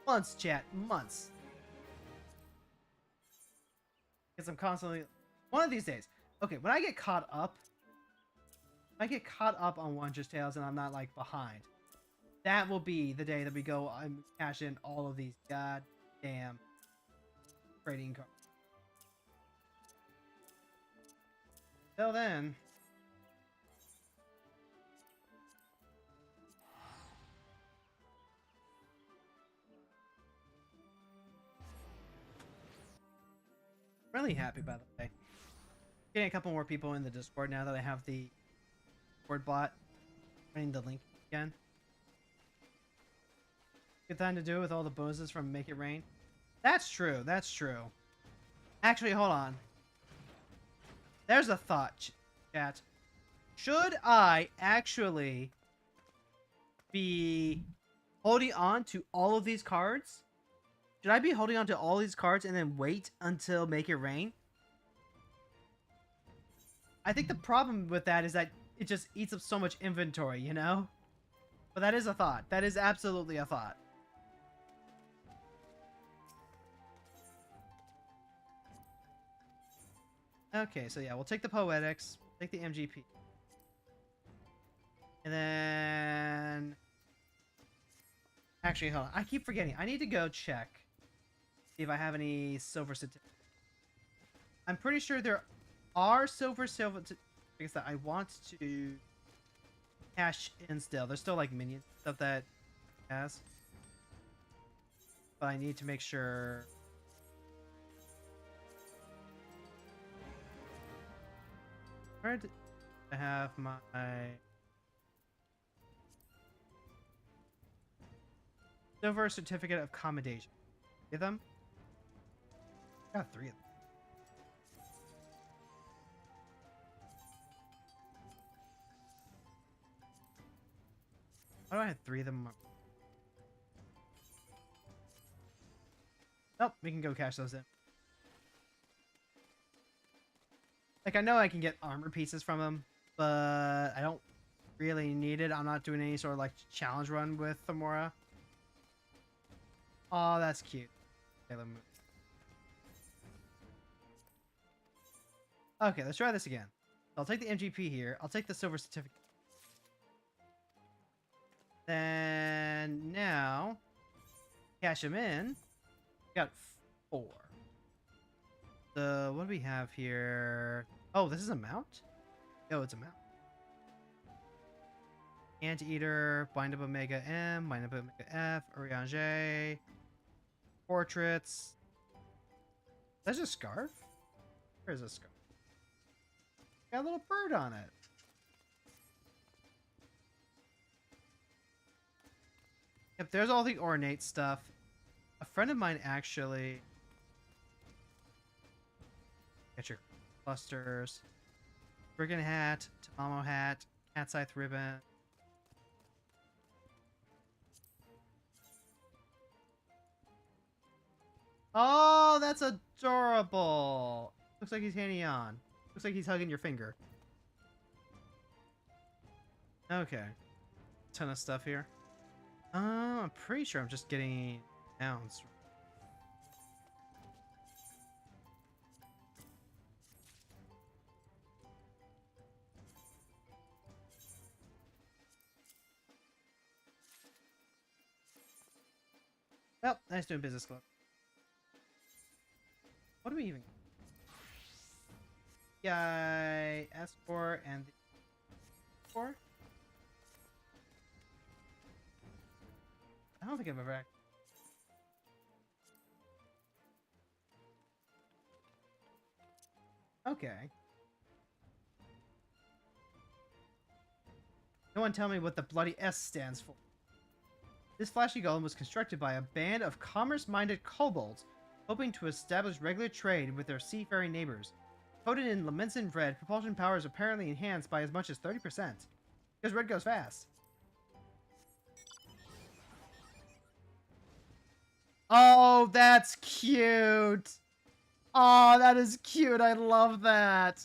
Months, chat. Months. Because I'm constantly... One of these days. Okay, when I get caught up... If I get caught up on Wondrous Tales and I'm not, like, behind. That will be the day that we go and cash in all of these goddamn trading cards. Till then... Really happy, by the way. Getting a couple more people in the Discord now that I have the Discord bot. Running the link again. Good time to do it with all the bonuses from Make It Rain. That's true. That's true. Actually, hold on. There's a thought, chat. Should I actually be holding on to all of these cards? Should I be holding on to all these cards and then wait until Make It Rain? I think the problem with that is that it just eats up so much inventory, you know? But that is a thought. That is absolutely a thought. Okay, so yeah, we'll take the Poetics, take the MGP. And then... Actually, hold on. I keep forgetting. I need to go check. See if I have any silver certificates. I'm pretty sure there are silver certificates that I want to cash in still. There's still like minion stuff that has. But I need to make sure... Where did I have my... Silver certificate of accommodation. Get them? Got 3 of them. Why do I have 3 of them? Nope, we can go cash those in. Like, I know I can get armor pieces from them, but I don't really need it. I'm not doing any sort of, like, challenge run with Thamora. Oh, that's cute. Okay, let me move. Okay, let's try this again. I'll take the MGP here. I'll take the silver certificate. Then now, cash them in. Got 4. So what do we have here? Oh, this is a mount? Oh, it's a mount. Anteater, Bind Up Omega M, Bind Up Omega F, Urianger, Portraits. That's a scarf? Where's a scarf? Got a little bird on it. Yep, there's all the ornate stuff. A friend of mine actually... Get your clusters. Brigand hat, Tamamo hat, cat's eye ribbon. Oh, that's adorable. Looks like he's hanging on. Looks like he's hugging your finger. Okay. Ton of stuff here. I'm pretty sure I'm just getting nouns. Well, nice doing business club. What do we even... Guy, S4, and the 4? I don't think I've ever actually... Okay. No one tell me what the bloody S stands for. This flashy golem was constructed by a band of commerce-minded kobolds hoping to establish regular trade with their seafaring neighbors. Coated in Lamentin red, propulsion power is apparently enhanced by as much as 30%. Because red goes fast. Oh, that's cute! Oh, that is cute. I love that.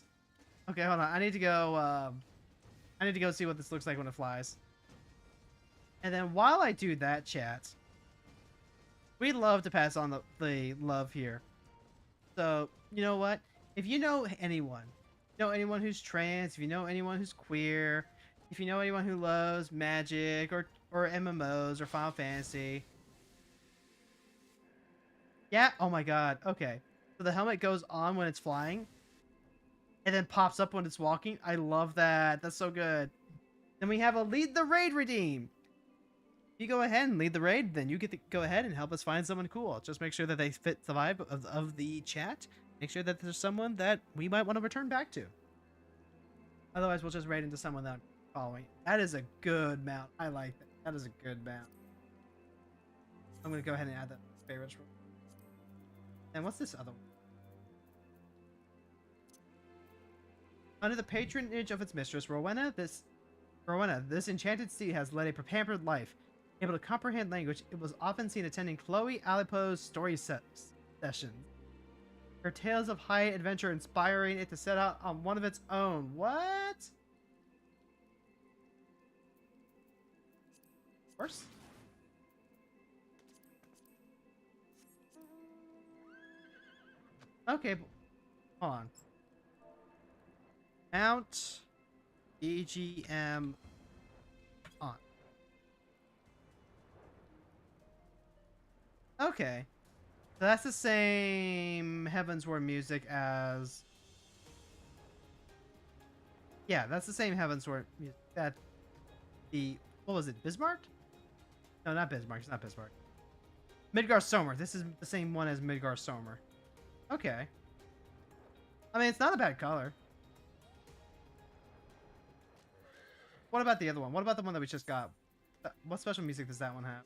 Okay, hold on. I need to go see what this looks like when it flies. And then while I do that, chat, we love to pass on the love here. So, you know what? If you know anyone who's trans, if you know anyone who's queer, if you know anyone who loves Magic or MMOs or Final Fantasy. Yeah, oh my god. Okay. So the helmet goes on when it's flying and then pops up when it's walking. I love that. That's so good. Then we have a lead the raid redeem. You go ahead and lead the raid, then you get to go ahead and help us find someone cool. Just make sure that they fit the vibe of the chat. Make sure that there's someone that we might want to return back to. Otherwise, we'll just raid into someone that following. That is a good mount. I like that. That is a good mount. I'm going to go ahead and add that to favorites. And what's this other one? Under the patronage of its mistress, Rowena, this enchanted steed has led a pampered life. Able to comprehend language, it was often seen attending Chloe Alipo's story sessions. Her tales of high adventure inspiring it to set out on one of its own. What? course. Okay, hold on. Mount BGM on. Okay. So that's the same Heavensward music as... Yeah, that's the same Heavensward music that the... What was it? Bismarck? No, not Bismarck. It's not Bismarck. Midgar Somer. This is the same one as Midgar Somer. Okay. I mean, it's not a bad color. What about the other one? What about the one that we just got? What special music does that one have?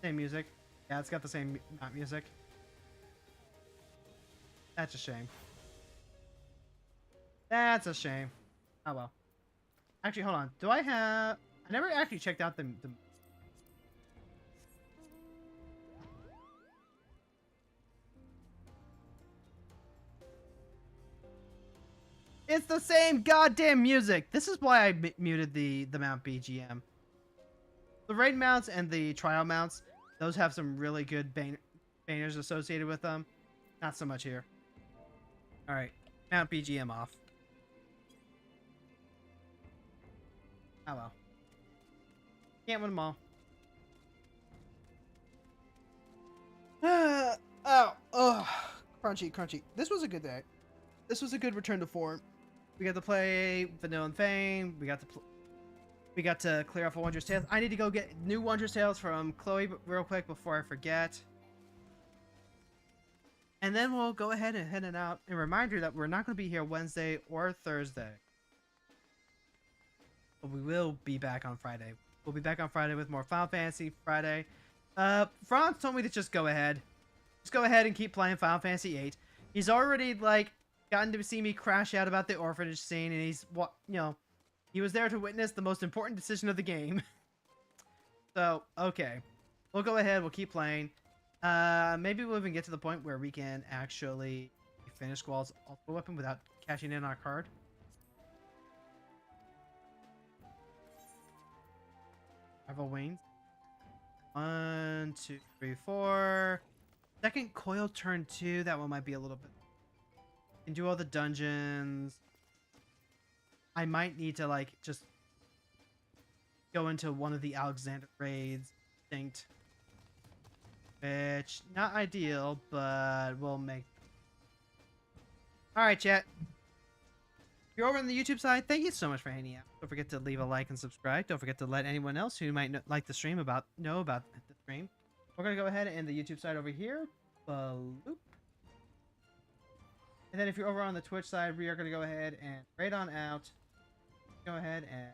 Same music. Yeah, it's got the same map music. That's a shame. That's a shame. Oh well. Actually, hold on. Do I have... I never actually checked out the... It's the same goddamn music! This is why I muted the mount BGM. The raid mounts and the trial mounts, those have some really good banners associated with them. Not so much here. Alright, mount BGM off. Oh well. Can't win them all. Crunchy. This was a good day. This was a good return to form. We got to play Vanilla and Fang. We got to clear off a Wondrous Tales. I need to go get new Wondrous Tales from Chloe real quick before I forget. And then we'll go ahead and head it out. And reminder that we're not going to be here Wednesday or Thursday. But we will be back on Friday. We'll be back on Friday with more Final Fantasy Friday. Franz told me to just go ahead. Just go ahead and keep playing Final Fantasy VIII. He's already, like, gotten to see me crash out about the orphanage scene. And he's, he was there to witness the most important decision of the game. So, okay. We'll go ahead. We'll keep playing. Maybe we'll even get to the point where we can actually finish Squall's ultimate weapon without cashing in on our card. Rival Wayne. 1, 2, 3, 4. Second coil turn 2. That one might be a little bit. Can do all the dungeons. I might need to like just go into one of the Alexander raids. Distinct. Which not ideal, but we'll make. All right, chat. If you're over on the YouTube side, thank you so much for hanging out. Don't forget to leave a like and subscribe. Don't forget to let anyone else who might like the stream know about the stream. We're gonna go ahead and the YouTube side over here. Bloop. And then if you're over on the Twitch side, we are gonna go ahead and raid on out. Go ahead and